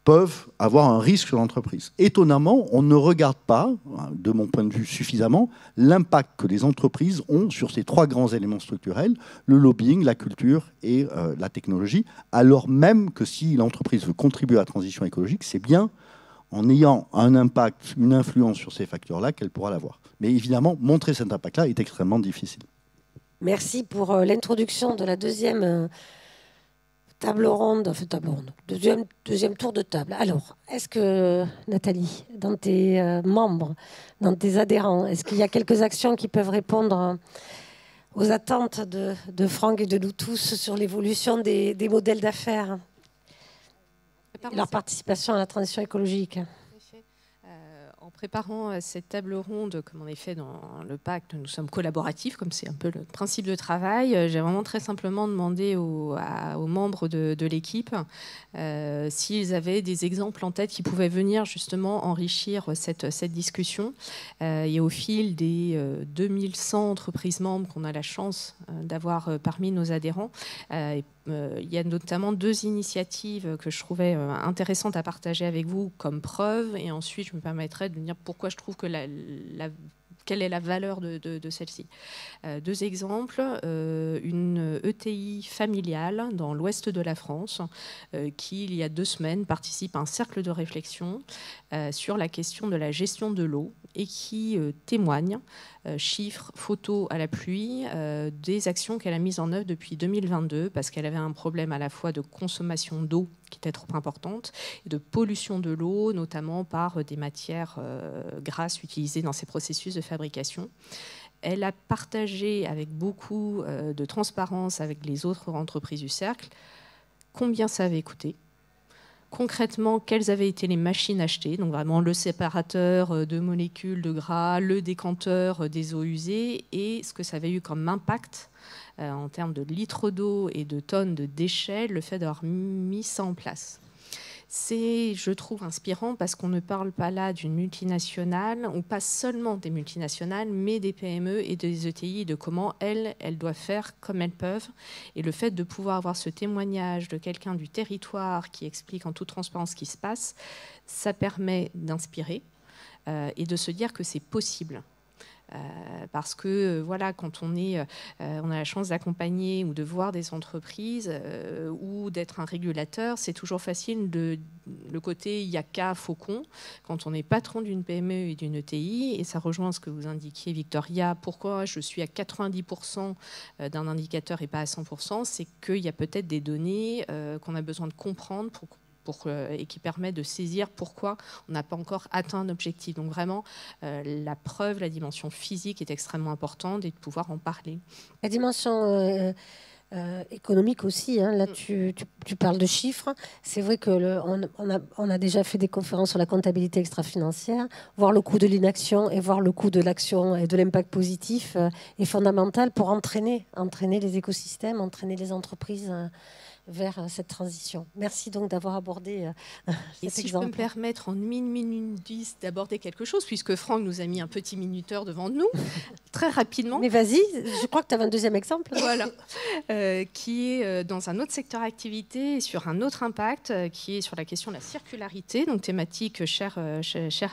peuvent avoir un risque sur l'entreprise. Étonnamment, on ne regarde pas, de mon point de vue suffisamment, l'impact que les entreprises ont sur ces 3 grands éléments structurels, le lobbying, la culture et la technologie, alors même que si l'entreprise veut contribuer à la transition écologique, c'est bien en ayant un impact, une influence sur ces facteurs-là qu'elle pourra l'avoir. Mais évidemment, montrer cet impact-là est extrêmement difficile. Merci pour l'introduction de la deuxième table ronde, deuxième tour de table. Alors, est-ce que, Nathalie, dans tes membres, dans tes adhérents, est-ce qu'il y a quelques actions qui peuvent répondre aux attentes de Franck et de nous tous sur l'évolution des modèles d'affaires et leur participation à la transition écologique? En préparant cette table ronde, comme on est fait dans le pacte, nous sommes collaboratifs, comme c'est un peu le principe de travail. J'ai vraiment très simplement demandé aux membres de l'équipe s'ils avaient des exemples en tête qui pouvaient venir justement enrichir cette discussion. Et au fil des 2100 entreprises membres qu'on a la chance d'avoir parmi nos adhérents, il y a notamment 2 initiatives que je trouvais intéressantes à partager avec vous comme preuve, et ensuite je me permettrai de dire pourquoi je trouve que quelle est la valeur de celle-ci. 2 exemples. Une ETI familiale dans l'ouest de la France qui, il y a 2 semaines, participe à un cercle de réflexion sur la question de la gestion de l'eau et qui témoigne, chiffres, photos à la pluie, des actions qu'elle a mises en œuvre depuis 2022 parce qu'elle avait un problème à la fois de consommation d'eau qui était trop importante et de pollution de l'eau, notamment par des matières grasses utilisées dans ces processus de fabrication. Elle a partagé avec beaucoup de transparence avec les autres entreprises du cercle combien ça avait coûté. Concrètement, quelles avaient été les machines achetées, donc vraiment le séparateur de molécules de gras, le décanteur des eaux usées, et ce que ça avait eu comme impact en termes de litres d'eau et de tonnes de déchets, le fait d'avoir mis ça en place. C'est, je trouve, inspirant parce qu'on ne parle pas là d'une multinationale, ou pas seulement des multinationales, mais des PME et des ETI, de comment elles doivent faire comme elles peuvent. Et le fait de pouvoir avoir ce témoignage de quelqu'un du territoire qui explique en toute transparence ce qui se passe, ça permet d'inspirer et de se dire que c'est possible. Parce que voilà, quand on a la chance d'accompagner ou de voir des entreprises ou d'être un régulateur, c'est toujours facile le côté yaka faucon quand on est patron d'une PME et d'une ETI, et ça rejoint ce que vous indiquiez, Victoria. Pourquoi je suis à 90% d'un indicateur et pas à 100%, c'est qu'il y a peut-être des données qu'on a besoin de comprendre et qui permet de saisir pourquoi on n'a pas encore atteint un objectif. Donc vraiment, la preuve, la dimension physique est extrêmement importante et de pouvoir en parler. La dimension économique aussi. Hein. Là, tu parles de chiffres. C'est vrai que on a déjà fait des conférences sur la comptabilité extra-financière. Voir le coût de l'inaction et voir le coût de l'action et de l'impact positif est fondamental pour entraîner les écosystèmes, entraîner les entreprises vers cette transition. Merci donc d'avoir abordé cet si exemple. Je peux me permettre en 1 minute 10 d'aborder quelque chose, puisque Franck nous a mis un petit minuteur devant nous, très rapidement. Mais vas-y, je crois que tu avais un deuxième exemple. Voilà, qui est dans un autre secteur d'activité et sur un autre impact, qui est sur la question de la circularité, donc thématique chère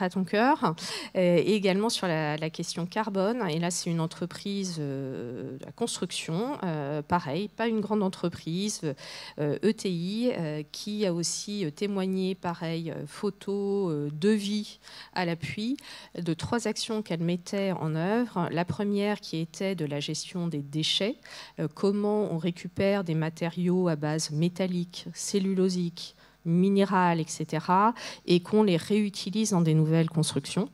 à ton cœur, et également sur la question carbone. Et là, c'est une entreprise de la construction, pareil, pas une grande entreprise, ETI, qui a aussi témoigné, pareil, photos, devis à l'appui, de 3 actions qu'elle mettait en œuvre. La première qui était de la gestion des déchets, comment on récupère des matériaux à base métallique, cellulosique, minérale, etc., et qu'on les réutilise dans des nouvelles constructions.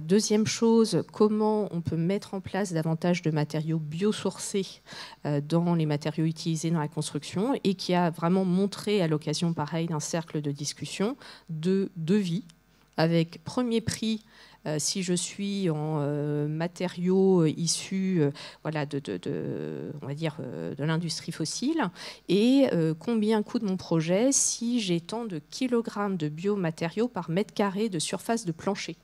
Deuxième chose, comment on peut mettre en place davantage de matériaux biosourcés dans les matériaux utilisés dans la construction, et qui a vraiment montré à l'occasion, pareil, d'un cercle de discussion, de devis, avec premier prix si je suis en matériaux issus voilà, on va dire, de l'industrie fossile, et combien coûte mon projet si j'ai tant de kilogrammes de biomatériaux par mètre carré de surface de plancher.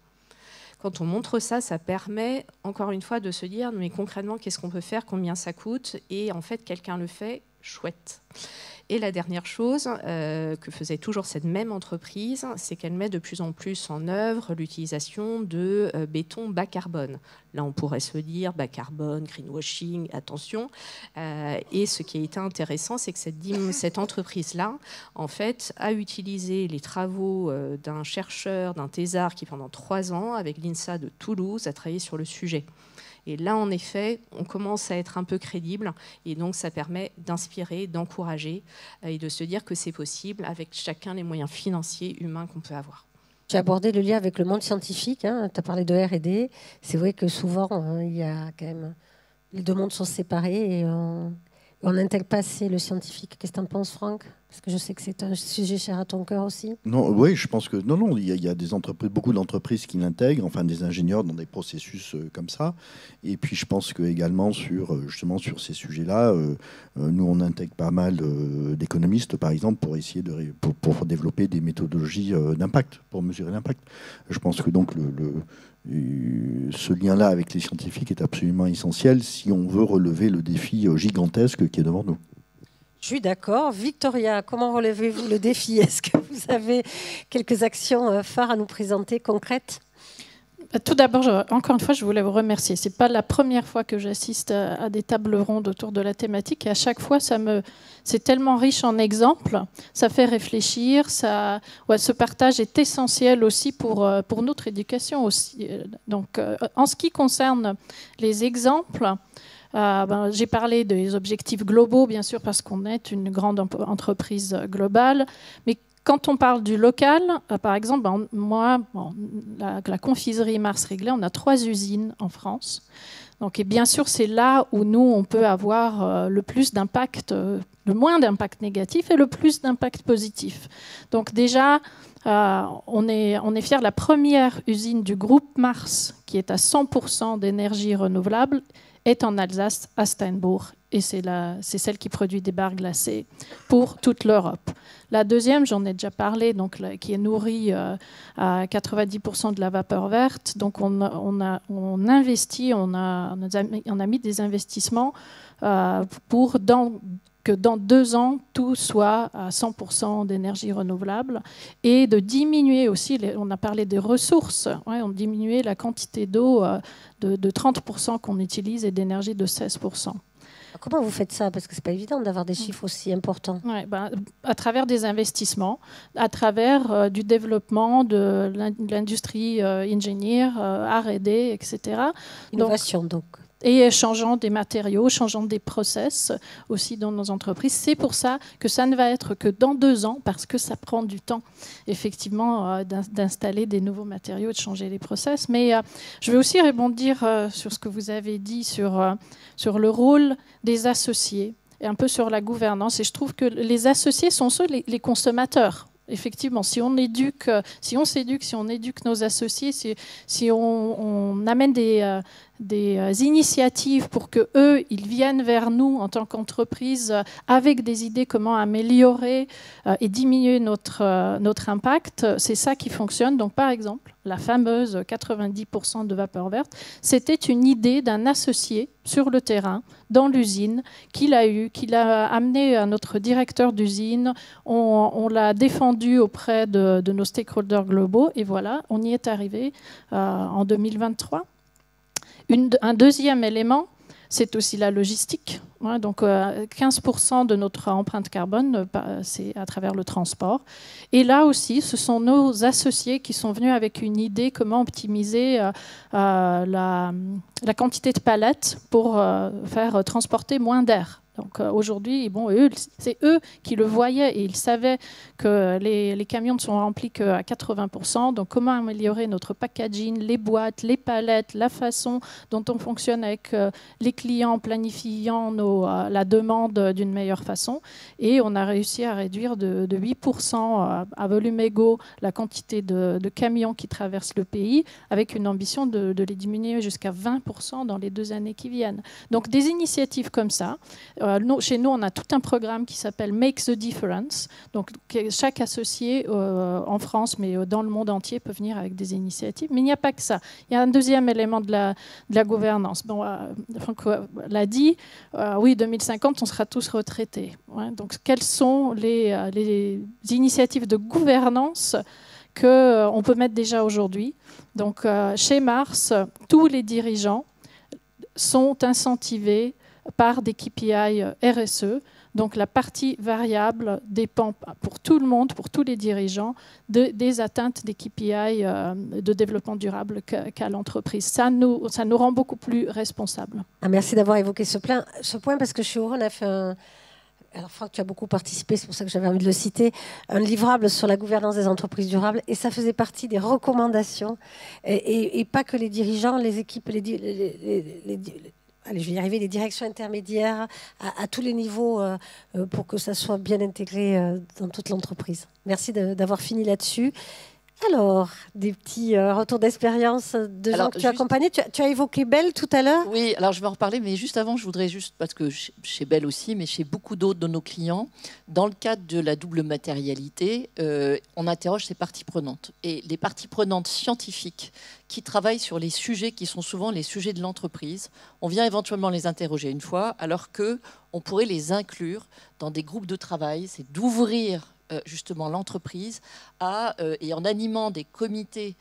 Quand on montre ça, ça permet, encore une fois, de se dire, mais concrètement, qu'est-ce qu'on peut faire, combien ça coûte, et en fait, quelqu'un le fait, chouette. Et la dernière chose que faisait toujours cette même entreprise, c'est qu'elle met de plus en plus en œuvre l'utilisation de béton bas carbone. Là, on pourrait se dire bas carbone, greenwashing, attention. Et ce qui a été intéressant, c'est que cette entreprise-là, en fait, a utilisé les travaux d'un chercheur, d'un thésard qui, pendant 3 ans, avec l'INSA de Toulouse, a travaillé sur le sujet. Et là, en effet, on commence à être un peu crédible, et donc ça permet d'inspirer, d'encourager et de se dire que c'est possible avec chacun les moyens financiers, humains qu'on peut avoir. Tu as abordé le lien avec le monde scientifique, hein, tu as parlé de R&D. C'est vrai que souvent, il y a quand même... les deux mondes sont séparés et on n'intègre pas assez le scientifique. Qu'est-ce que tu en penses, Franck ? Parce que je sais que c'est un sujet cher à ton cœur aussi. Non, oui, je pense que non, il y a des entreprises, beaucoup d'entreprises qui l'intègrent, enfin des ingénieurs dans des processus comme ça. Et puis je pense que également justement sur ces sujets-là, nous on intègre pas mal d'économistes, par exemple, pour essayer pour développer des méthodologies d'impact, pour mesurer l'impact. Je pense que donc ce lien-là avec les scientifiques est absolument essentiel si on veut relever le défi gigantesque qui est devant nous. Je suis d'accord. Victoria, comment relevez-vous le défi ? Est-ce que vous avez quelques actions phares à nous présenter, concrètes ? Tout d'abord, encore une fois, je voulais vous remercier. Ce n'est pas la première fois que j'assiste à des tables rondes autour de la thématique. Et à chaque fois, c'est tellement riche en exemples. Ça fait réfléchir. Ce partage est essentiel aussi pour notre éducation. Aussi. Donc, en ce qui concerne les exemples, j'ai parlé des objectifs globaux, bien sûr, parce qu'on est une grande entreprise globale. Mais quand on parle du local, par exemple, la confiserie Mars Réglé, on a 3 usines en France. Donc, et bien sûr, c'est là où nous, on peut avoir le plus d'impact, le moins d'impact négatif et le plus d'impact positif. Donc déjà, on est fiers. La première usine du groupe Mars, qui est à 100% d'énergie renouvelable, est en Alsace, à Steinbourg. Et c'est celle qui produit des barres glacées pour toute l'Europe. La deuxième, j'en ai déjà parlé, donc, qui est nourrie à 90% de la vapeur verte. Donc on investit, on a mis des investissements pour que dans 2 ans, tout soit à 100% d'énergie renouvelable, et de diminuer aussi, on a parlé des ressources, on diminuer la quantité d'eau de 30% qu'on utilise et d'énergie de 16%. Comment vous faites ça ? Parce que ce n'est pas évident d'avoir des chiffres aussi importants. À travers des investissements, à travers du développement de l'industrie ingénieure, R&D, etc. Innovation, donc. Et changeant des matériaux, changeant des process aussi dans nos entreprises. C'est pour ça que ça ne va être que dans 2 ans, parce que ça prend du temps, effectivement, d'installer des nouveaux matériaux et de changer les process. Mais je vais aussi rebondir sur ce que vous avez dit sur le rôle des associés. et un peu sur la gouvernance. Et je trouve que les associés sont ceux, les consommateurs. Effectivement, si on éduque nos associés, si on amène des initiatives pour que eux, ils viennent vers nous en tant qu'entreprise avec des idées comment améliorer et diminuer notre impact, c'est ça qui fonctionne. Donc, par exemple, la fameuse 90% de vapeur verte, c'était une idée d'un associé sur le terrain, dans l'usine, qu'il a amené à notre directeur d'usine. On l'a défendu auprès de nos stakeholders globaux et voilà, on y est arrivé en 2023. Un deuxième élément, c'est aussi la logistique. Ouais, donc 15% de notre empreinte carbone, c'est à travers le transport. Et là aussi, ce sont nos associés qui sont venus avec une idée comment optimiser la quantité de palettes pour faire transporter moins d'air. Donc aujourd'hui, bon, c'est eux qui le voyaient et ils savaient que les camions ne sont remplis qu'à 80%. Donc comment améliorer notre packaging, les boîtes, les palettes, la façon dont on fonctionne avec les clients, planifiant la demande d'une meilleure façon. Et on a réussi à réduire de 8% à volume égaux la quantité de camions qui traversent le pays, avec une ambition de les diminuer jusqu'à 20% dans les 2 années qui viennent. Donc des initiatives comme ça. Chez nous, on a tout un programme qui s'appelle Make the Difference. Donc, chaque associé en France, mais dans le monde entier, peut venir avec des initiatives. Mais il n'y a pas que ça. Il y a un deuxième élément de la gouvernance. Bon, Franck l'a dit, oui, 2050, on sera tous retraités. Ouais, donc, quelles sont les initiatives de gouvernance qu'on peut mettre déjà aujourd'hui? Donc, chez Mars, tous les dirigeants sont incentivés par des KPI RSE. Donc la partie variable dépend pour tout le monde, pour tous les dirigeants, des atteintes des KPI de développement durable qu'a l'entreprise. Ça nous rend beaucoup plus responsables. Merci d'avoir évoqué ce point parce que chez Aura, on a fait alors Franck, tu as beaucoup participé, c'est pour ça que j'avais envie de le citer, un livrable sur la gouvernance des entreprises durables, et ça faisait partie des recommandations, et pas que les dirigeants, les équipes, allez, je vais y arriver, les directions intermédiaires à tous les niveaux pour que ça soit bien intégré dans toute l'entreprise. Merci d'avoir fini là-dessus. Alors, des petits retours d'expérience de gens que tu as accompagnés. Tu as évoqué Bell tout à l'heure. Oui, alors je vais en reparler, mais juste avant, je voudrais parce que chez Bell aussi, mais chez beaucoup d'autres de nos clients, dans le cadre de la double matérialité, on interroge ces parties prenantes. Et les parties prenantes scientifiques qui travaillent sur les sujets qui sont souvent les sujets de l'entreprise, on vient éventuellement les interroger une fois, alors qu'on pourrait les inclure dans des groupes de travail, c'est d'ouvrir justement l'entreprise et en animant des comités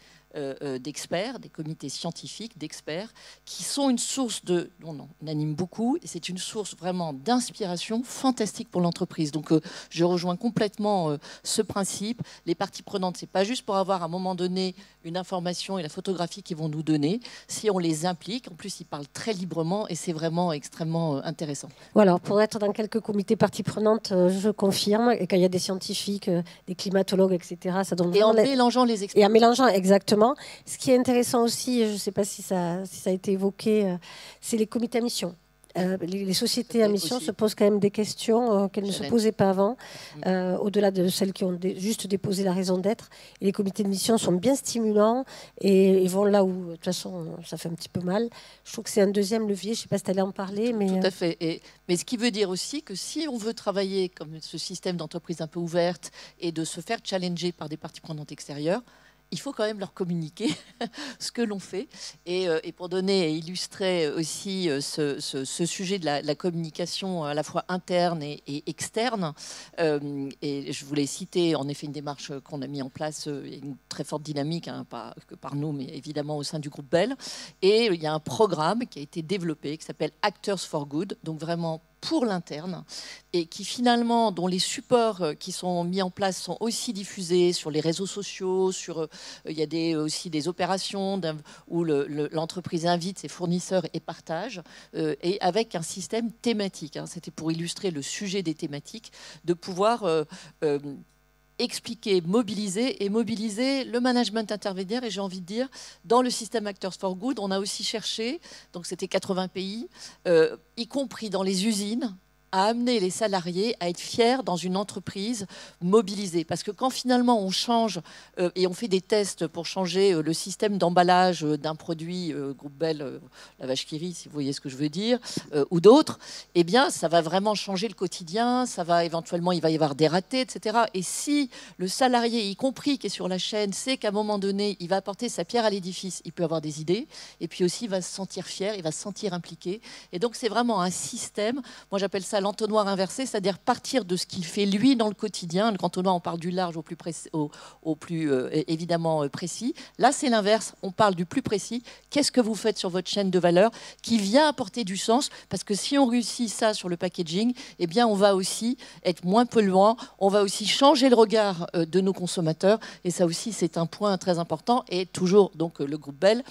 d'experts, des comités scientifiques d'experts, qui sont une source on anime beaucoup, et c'est une source vraiment d'inspiration fantastique pour l'entreprise. Donc je rejoins complètement ce principe. Les parties prenantes, c'est pas juste pour avoir à un moment donné une information et la photographie qu'ils vont nous donner. Si on les implique, en plus ils parlent très librement et c'est vraiment extrêmement intéressant. Voilà, pour être dans quelques comités parties prenantes, je confirme, et quand il y a des scientifiques, des climatologues, etc., ça donne et en mélangeant les experts. Et en mélangeant, exactement. Ce qui est intéressant aussi, je ne sais pas si ça a été évoqué, c'est les comités à mission. Les sociétés à mission se posent quand même des questions qu'elles ne se posaient pas avant, au-delà de celles qui ont juste déposé la raison d'être. Et les comités de mission sont bien stimulants et vont là où, de toute façon, ça fait un petit peu mal. Je trouve que c'est un deuxième levier. Je ne sais pas si tu allais en parler. Mais tout à fait. Mais ce qui veut dire aussi que si on veut travailler comme ce système d'entreprise un peu ouverte et de se faire challenger par des parties prenantes extérieures, il faut quand même leur communiquer ce que l'on fait. Et pour donner et illustrer aussi ce sujet de la communication à la fois interne et externe, et je voulais citer en effet une démarche qu'on a mis en place, une très forte dynamique, hein, pas que par nous, mais évidemment au sein du groupe Bell. Et il y a un programme qui a été développé qui s'appelle Actors for Good, donc vraiment pour l'interne, et qui finalement, dont les supports qui sont mis en place sont aussi diffusés sur les réseaux sociaux, il y a aussi des opérations où l'entreprise invite ses fournisseurs et partage, et avec un système thématique. Hein, c'était pour illustrer le sujet des thématiques, de pouvoir expliquer, mobiliser le management intermédiaire. Et j'ai envie de dire, dans le système Actors for Good, on a aussi cherché, donc c'était 80 pays, y compris dans les usines, à amener les salariés à être fiers dans une entreprise mobilisée. Parce que quand finalement on change et on fait des tests pour changer le système d'emballage d'un produit Groupe Bell, la vache qui rit, si vous voyez ce que je veux dire, ou d'autres, eh bien ça va vraiment changer le quotidien, ça va éventuellement, il va y avoir des ratés, etc. Et si le salarié, y compris qui est sur la chaîne, sait qu'à un moment donné, il va apporter sa pierre à l'édifice, il peut avoir des idées, et puis aussi il va se sentir fier, il va se sentir impliqué. Et donc c'est vraiment un système, moi j'appelle ça l'entonnoir inversé, c'est-à-dire partir de ce qu'il fait lui dans le quotidien. Le entonnoir, on parle du large au plus évidemment précis. Là c'est l'inverse, on parle du plus précis. Qu'est-ce que vous faites sur votre chaîne de valeur qui vient apporter du sens? Parce que si on réussit ça sur le packaging, eh bien on va aussi être moins polluant, on va aussi changer le regard de nos consommateurs, et ça aussi c'est un point très important. Et toujours donc le groupe Bell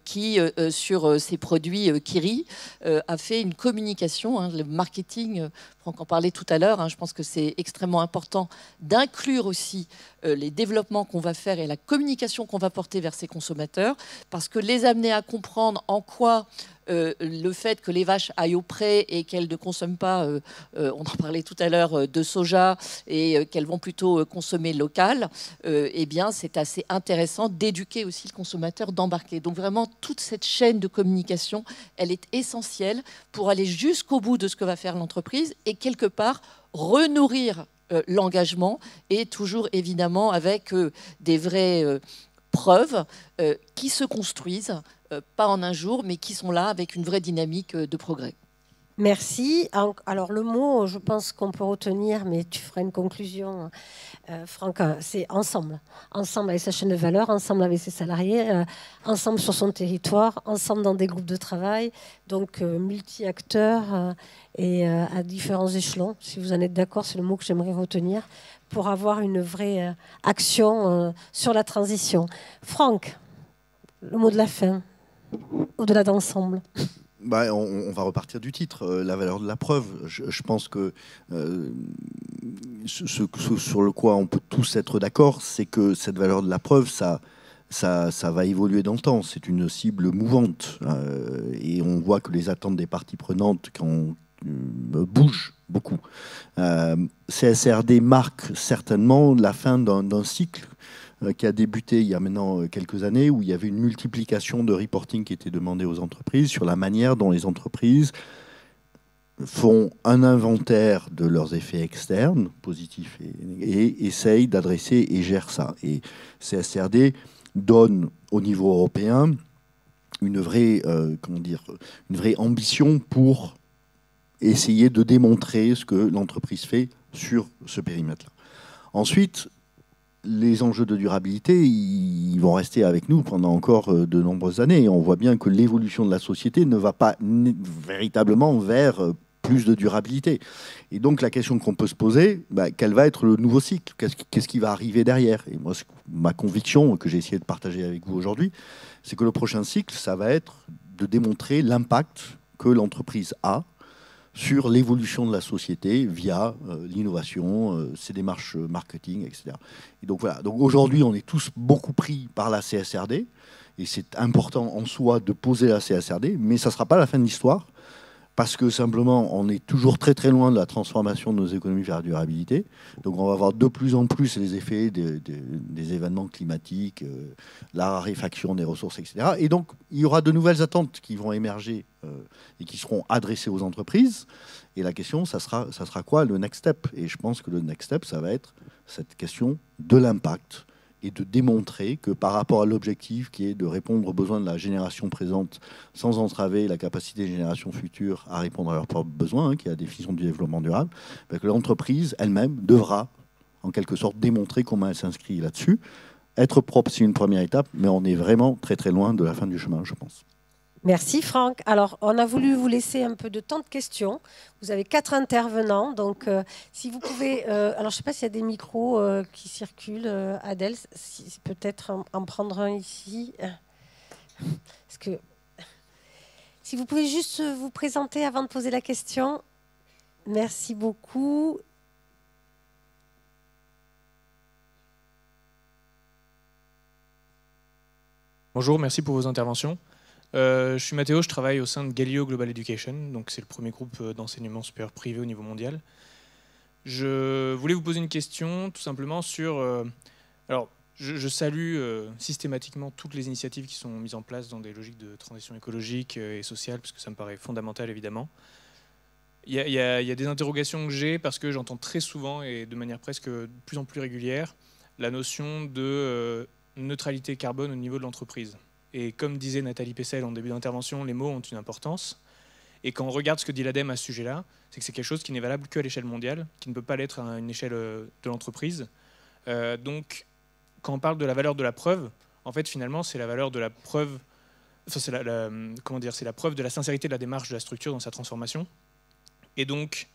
qui sur ses produits Kiri a fait une communication, le marketing, Franck en parlait tout à l'heure, je pense que c'est extrêmement important d'inclure aussi les développements qu'on va faire et la communication qu'on va porter vers ces consommateurs, parce que les amener à comprendre en quoi le fait que les vaches aillent au pré et qu'elles ne consomment pas, on en parlait tout à l'heure, de soja, et qu'elles vont plutôt consommer local, eh bien c'est assez intéressant d'éduquer aussi le consommateur, d'embarquer. Donc vraiment, toute cette chaîne de communication, elle est essentielle pour aller jusqu'au bout de ce que va faire l'entreprise et quelque part renourrir l'engagement, et toujours évidemment avec des vraies preuves qui se construisent, pas en un jour, mais qui sont là avec une vraie dynamique de progrès. Merci. Alors le mot, je pense qu'on peut retenir, mais tu feras une conclusion, Franck, c'est ensemble. Ensemble avec sa chaîne de valeur, ensemble avec ses salariés, ensemble sur son territoire, ensemble dans des groupes de travail, donc multi-acteurs et à différents échelons. Si vous en êtes d'accord, c'est le mot que j'aimerais retenir pour avoir une vraie action sur la transition. Franck, le mot de la fin, au-delà d'ensemble. On va repartir du titre, la valeur de la preuve. Je pense que sur le quoi on peut tous être d'accord, c'est que cette valeur de la preuve, ça va évoluer dans le temps. C'est une cible mouvante. Et on voit que les attentes des parties prenantes bougent beaucoup. CSRD marque certainement la fin d'un cycle qui a débuté il y a maintenant quelques années, où il y avait une multiplication de reporting qui était demandé aux entreprises sur la manière dont les entreprises font un inventaire de leurs effets externes, positifs, et essayent d'adresser et gèrent ça. Et CSRD donne au niveau européen une vraie ambition pour essayer de démontrer ce que l'entreprise fait sur ce périmètre-là. Ensuite, les enjeux de durabilité, ils vont rester avec nous pendant encore de nombreuses années. Et on voit bien que l'évolution de la société ne va pas véritablement vers plus de durabilité. Et donc la question qu'on peut se poser, quel va être le nouveau cycle? Qu'est-ce qui va arriver derrière? Et moi, ma conviction, que j'ai essayé de partager avec vous aujourd'hui, c'est que le prochain cycle, ça va être de démontrer l'impact que l'entreprise a sur l'évolution de la société via l'innovation, ses démarches marketing, etc. Et donc voilà. Donc aujourd'hui, on est tous beaucoup pris par la CSRD, et c'est important en soi de poser la CSRD, mais ça ne sera pas la fin de l'histoire, parce que simplement, on est toujours très très loin de la transformation de nos économies vers la durabilité. Donc on va voir de plus en plus les effets des événements climatiques, la raréfaction des ressources, etc. Et donc il y aura de nouvelles attentes qui vont émerger et qui seront adressées aux entreprises. Et la question, ça sera quoi le next step? Et je pense que le next step, ça va être cette question de l'impact, et de démontrer que par rapport à l'objectif qui est de répondre aux besoins de la génération présente sans entraver la capacité des générations futures à répondre à leurs propres besoins, qui est la définition du développement durable, que l'entreprise elle-même devra en quelque sorte démontrer comment elle s'inscrit là-dessus. Être propre, c'est une première étape, mais on est vraiment très très loin de la fin du chemin, je pense. Merci Franck. Alors, on a voulu vous laisser un peu de temps de questions. Vous avez 4 intervenants, donc si vous pouvez... alors, je ne sais pas s'il y a des micros qui circulent. Adèle, peut-être en prendre un ici. Parce que, si vous pouvez juste vous présenter avant de poser la question. Merci beaucoup. Bonjour, merci pour vos interventions. Je suis Mathéo, je travaille au sein de Galileo Global Education, donc c'est le premier groupe d'enseignement supérieur privé au niveau mondial. Je voulais vous poser une question tout simplement sur... alors, je salue systématiquement toutes les initiatives qui sont mises en place dans des logiques de transition écologique et sociale, parce que ça me paraît fondamental évidemment. Il y a des interrogations que j'ai parce que j'entends très souvent et de manière presque de plus en plus régulière la notion de neutralité carbone au niveau de l'entreprise. Et comme disait Nathalie Pessel en début d'intervention, les mots ont une importance. Et quand on regarde ce que dit l'ADEME à ce sujet-là, c'est que c'est quelque chose qui n'est valable qu'à l'échelle mondiale, qui ne peut pas l'être à une échelle de l'entreprise. Donc, quand on parle de la valeur de la preuve, en fait, finalement, c'est la valeur de la preuve, enfin, c'est la preuve de la sincérité de la démarche de la structure dans sa transformation. Et donc,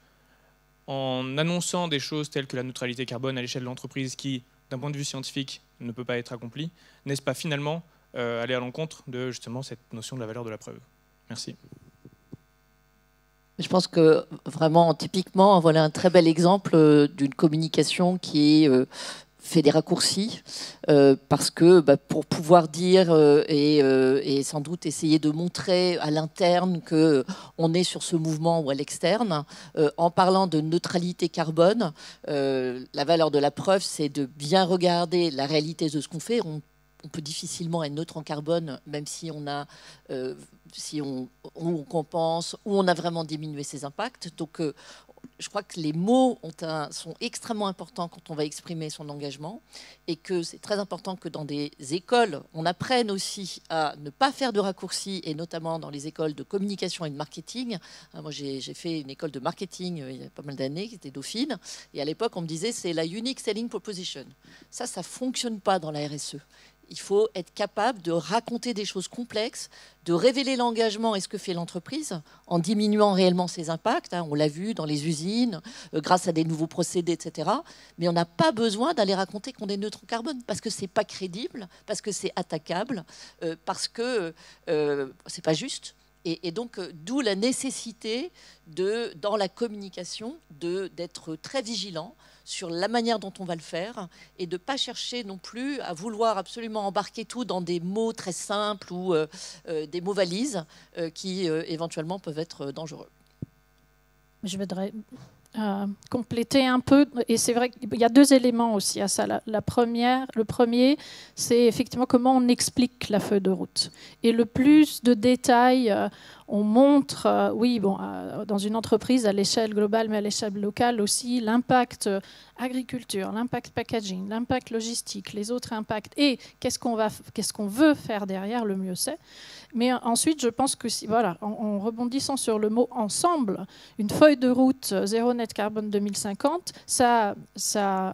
en annonçant des choses telles que la neutralité carbone à l'échelle de l'entreprise qui, d'un point de vue scientifique, ne peut pas être accomplie, n'est-ce pas finalement aller à l'encontre de justement cette notion de la valeur de la preuve? Merci. Je pense que vraiment, typiquement, voilà un très bel exemple d'une communication qui fait des raccourcis parce que pour pouvoir dire et sans doute essayer de montrer à l'interne qu'on est sur ce mouvement ou à l'externe, en parlant de neutralité carbone, la valeur de la preuve, c'est de bien regarder la réalité de ce qu'on fait. On peut difficilement être neutre en carbone, même si on a, si on compense ou on a vraiment diminué ses impacts. Donc, je crois que les mots sont extrêmement importants quand on va exprimer son engagement et que c'est très important que dans des écoles, on apprenne aussi à ne pas faire de raccourcis et notamment dans les écoles de communication et de marketing. Moi, j'ai fait une école de marketing il y a pas mal d'années, qui était Dauphine, et à l'époque, on me disait c'est la unique selling proposition. Ça ne fonctionne pas dans la RSE. Il faut être capable de raconter des choses complexes, de révéler l'engagement et ce que fait l'entreprise en diminuant réellement ses impacts. On l'a vu dans les usines, grâce à des nouveaux procédés, etc. Mais on n'a pas besoin d'aller raconter qu'on est neutre en carbone parce que c'est pas crédible, parce que c'est attaquable, parce que c'est pas juste. Et donc, d'où la nécessité dans la communication d'être très vigilant sur la manière dont on va le faire et de ne pas chercher non plus à vouloir absolument embarquer tout dans des mots très simples ou des mots valises qui éventuellement peuvent être dangereux. Je voudrais compléter un peu, et c'est vrai qu'il y a deux éléments aussi à ça. Le premier, c'est effectivement comment on explique la feuille de route. Et le plus de détails on montre, dans une entreprise à l'échelle globale, mais à l'échelle locale aussi, l'impact agriculture, l'impact packaging, l'impact logistique, les autres impacts, et qu'est-ce qu'on veut faire derrière, le mieux c'est. Mais ensuite, je pense que, en rebondissant sur le mot « ensemble », une feuille de route zéro net carbone 2050, ça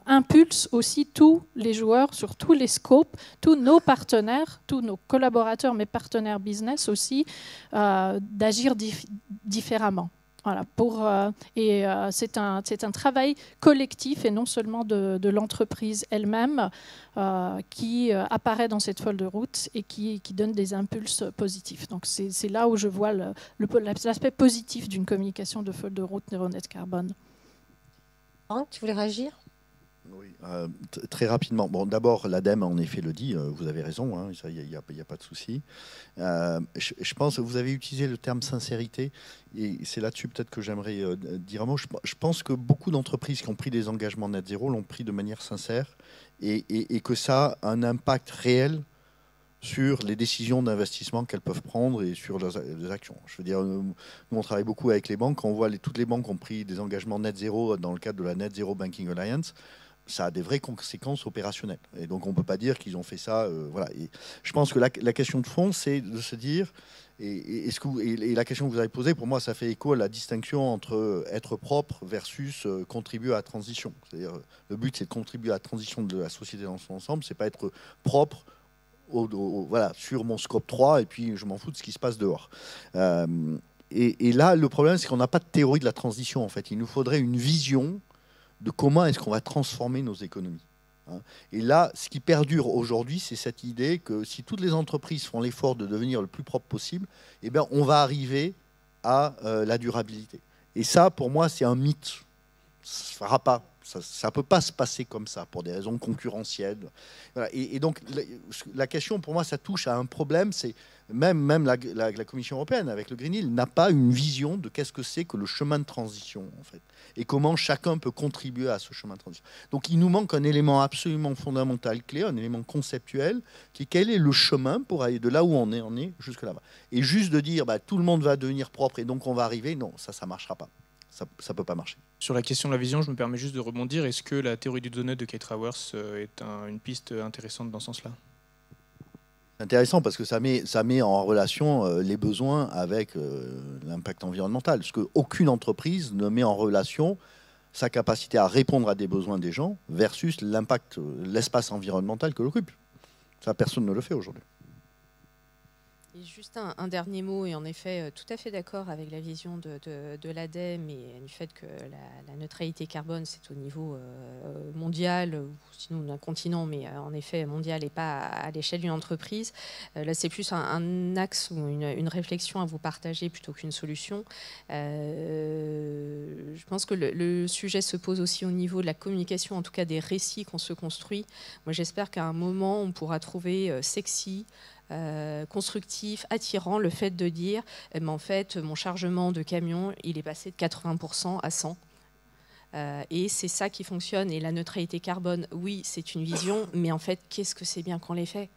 impulse aussi tous les joueurs sur tous les scopes, tous nos partenaires, tous nos collaborateurs, mais partenaires business aussi, d'agir différemment. Voilà, c'est un travail collectif et non seulement de l'entreprise elle-même qui apparaît dans cette feuille de route et qui donne des impulses positifs. Donc c'est là où je vois l'aspect positif d'une communication de feuille de route zéro net carbone. Franck, tu voulais réagir ? Oui, très rapidement. Bon, d'abord, l'ADEME, en effet, le dit. Vous avez raison, hein, il n'y a pas de souci. Je pense que vous avez utilisé le terme sincérité, et c'est là-dessus peut-être que j'aimerais dire un mot. Je pense que beaucoup d'entreprises qui ont pris des engagements net zéro l'ont pris de manière sincère, et que ça a un impact réel sur les décisions d'investissement qu'elles peuvent prendre et sur leurs actions. Je veux dire, nous, on travaille beaucoup avec les banques. Quand on voit toutes les banques ont pris des engagements net zéro dans le cadre de la Net Zero Banking Alliance, ça a des vraies conséquences opérationnelles. Et donc, on ne peut pas dire qu'ils ont fait ça. Voilà. Et je pense que la question de fond, c'est de se dire, et la question que vous avez posée, pour moi, ça fait écho à la distinction entre être propre versus contribuer à la transition. C'est-à-dire, le but, c'est de contribuer à la transition de la société dans son ensemble. Ce n'est pas être propre voilà, sur mon scope 3, et puis je m'en fous de ce qui se passe dehors. Et là, le problème, c'est qu'on n'a pas de théorie de la transition, en fait. Il nous faudrait une vision de comment est-ce qu'on va transformer nos économies. Et là, ce qui perdure aujourd'hui, c'est cette idée que si toutes les entreprises font l'effort de devenir le plus propre possible, eh bien, on va arriver à la durabilité. Et ça, pour moi, c'est un mythe. Ça ne se fera pas. Ça ne peut pas se passer comme ça pour des raisons concurrentielles. Voilà. Et donc la question pour moi, ça touche à un problème, c'est même la Commission européenne avec le Green Deal n'a pas une vision de qu'est-ce que c'est que le chemin de transition en fait, et comment chacun peut contribuer à ce chemin de transition. Donc il nous manque un élément absolument fondamental, clé, un élément conceptuel, qui est quel est le chemin pour aller de là où on est jusque là-bas. Et juste de dire tout le monde va devenir propre et donc on va arriver, non, ça ne marchera pas. Ça ne peut pas marcher. Sur la question de la vision, je me permets juste de rebondir. Est-ce que la théorie du donut de Kate Raworth est une piste intéressante dans ce sens-là? C'est intéressant parce que ça met en relation les besoins avec l'impact environnemental. Parce qu'aucune entreprise ne met en relation sa capacité à répondre à des besoins des gens versus l'impact, l'espace environnemental que l'occupe. Ça, personne ne le fait aujourd'hui. Et juste un dernier mot, et en effet, tout à fait d'accord avec la vision de l'ADEME et du fait que la neutralité carbone, c'est au niveau mondial, ou sinon d'un continent, mais en effet mondial et pas à l'échelle d'une entreprise. Là, c'est plus un axe ou une réflexion à vous partager plutôt qu'une solution. Je pense que le sujet se pose aussi au niveau de la communication, en tout cas des récits qu'on se construit. Moi, j'espère qu'à un moment, on pourra trouver sexy, constructif, attirant le fait de dire en fait mon chargement de camion il est passé de 80% à 100%, et c'est ça qui fonctionne. Et la neutralité carbone, oui, c'est une vision, mais en fait qu'est-ce que c'est bien qu'on les fait.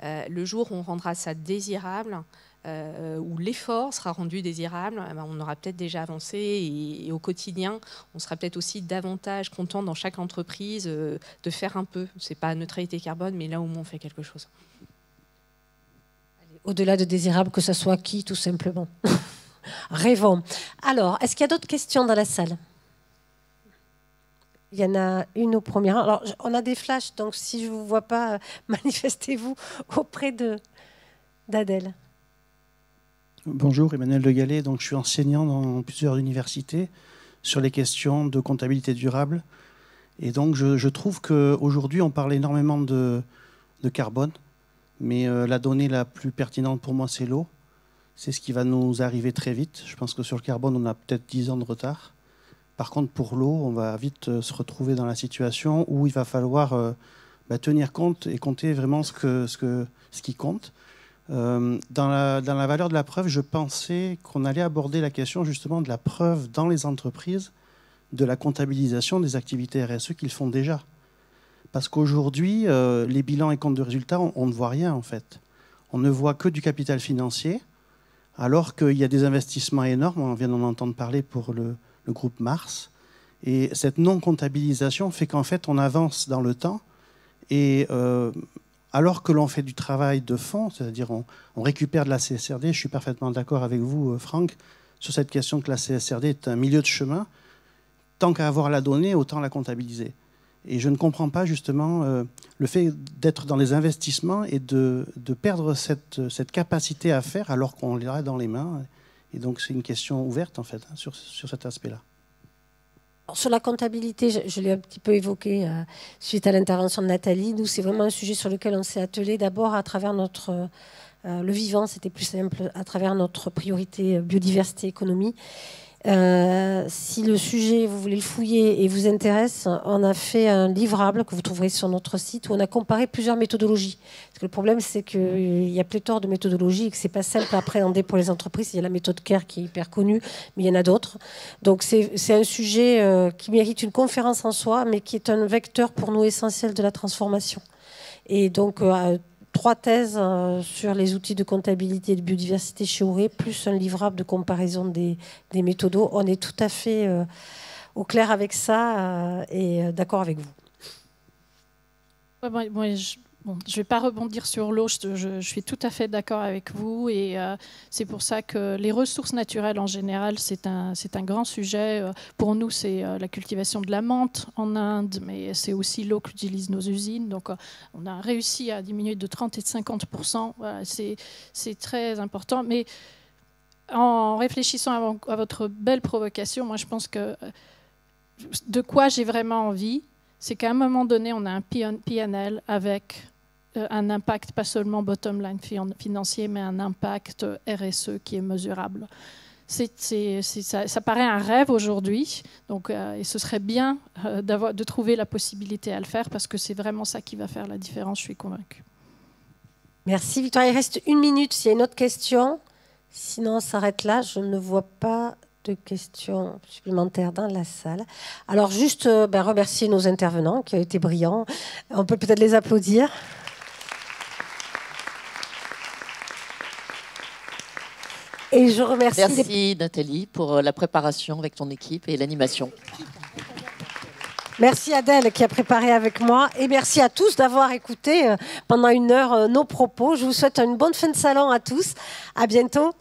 Le jour où on rendra ça désirable, où l'effort sera rendu désirable, on aura peut-être déjà avancé, et au quotidien on sera peut-être aussi davantage content dans chaque entreprise de faire un peu. C'est pas neutralité carbone, mais là où on fait quelque chose. Au-delà de désirable, que ce soit qui, tout simplement. Rêvons. Alors, est-ce qu'il y a d'autres questions dans la salle? Il y en a une au premier rang. Alors, on a des flashs, donc si je ne vous vois pas, manifestez-vous auprès d'Adèle. Bonjour, Emmanuel Le Gallet. Donc, je suis enseignant dans plusieurs universités sur les questions de comptabilité durable. Et donc, je trouve qu'aujourd'hui, on parle énormément de carbone. Mais la donnée la plus pertinente pour moi, c'est l'eau. C'est ce qui va nous arriver très vite. Je pense que sur le carbone, on a peut-être 10 ans de retard. Par contre, pour l'eau, on va vite se retrouver dans la situation où il va falloir tenir compte et compter vraiment ce qui compte. Dans la valeur de la preuve, je pensais qu'on allait aborder la question justement de la preuve dans les entreprises, de la comptabilisation des activités RSE qu'ils font déjà. Parce qu'aujourd'hui, les bilans et comptes de résultats, on ne voit rien en fait. On ne voit que du capital financier, alors qu'il y a des investissements énormes. On vient d'en entendre parler pour le groupe Mars. Et cette non-comptabilisation fait qu'en fait, on avance dans le temps. Et alors que l'on fait du travail de fond, c'est-à-dire on récupère de la CSRD, je suis parfaitement d'accord avec vous, Franck, sur cette question que la CSRD est un milieu de chemin. Tant qu'à avoir la donnée, autant la comptabiliser. Et je ne comprends pas justement le fait d'être dans les investissements et de perdre cette capacité à faire alors qu'on l'a dans les mains. Et donc c'est une question ouverte en fait sur cet aspect-là. Sur la comptabilité, je l'ai un petit peu évoqué suite à l'intervention de Nathalie. Nous, c'est vraiment un sujet sur lequel on s'est attelé d'abord à travers notre... le vivant, c'était plus simple, à travers notre priorité biodiversité, économie. Si le sujet, vous voulez le fouiller et vous intéresse, on a fait un livrable que vous trouverez sur notre site où on a comparé plusieurs méthodologies. Parce que le problème, c'est qu'il y a pléthore de méthodologies et que ce n'est pas simple à appréhender pour les entreprises. Il y a la méthode CARE qui est hyper connue, mais il y en a d'autres. Donc c'est un sujet qui mérite une conférence en soi, mais qui est un vecteur pour nous essentiel de la transformation. Et donc... 3 thèses sur les outils de comptabilité et de biodiversité chez Auré, plus un livrable de comparaison des méthodos. On est tout à fait au clair avec ça et d'accord avec vous. Je ne vais pas rebondir sur l'eau, je suis tout à fait d'accord avec vous et c'est pour ça que les ressources naturelles en général, c'est un grand sujet. Pour nous, c'est la cultivation de la menthe en Inde, mais c'est aussi l'eau qu'utilisent nos usines. Donc on a réussi à diminuer de 30 et de 50%. Voilà, c'est très important. Mais en réfléchissant à votre belle provocation, moi je pense que de quoi j'ai vraiment envie, c'est qu'à un moment donné, on a un PNL avec un impact, pas seulement bottom line financier, mais un impact RSE qui est mesurable. ça paraît un rêve aujourd'hui. Donc, et ce serait bien de trouver la possibilité à le faire parce que c'est vraiment ça qui va faire la différence, je suis convaincue. Merci Victoria. Il reste 1 minute s'il y a une autre question. Sinon, on s'arrête là. Je ne vois pas de questions supplémentaires dans la salle. Alors, juste remercier nos intervenants qui ont été brillants. On peut peut-être les applaudir. Et je remercie... Merci Nathalie pour la préparation avec ton équipe et l'animation. Merci Adèle qui a préparé avec moi. Et merci à tous d'avoir écouté pendant 1 heure nos propos. Je vous souhaite une bonne fin de salon à tous. À bientôt.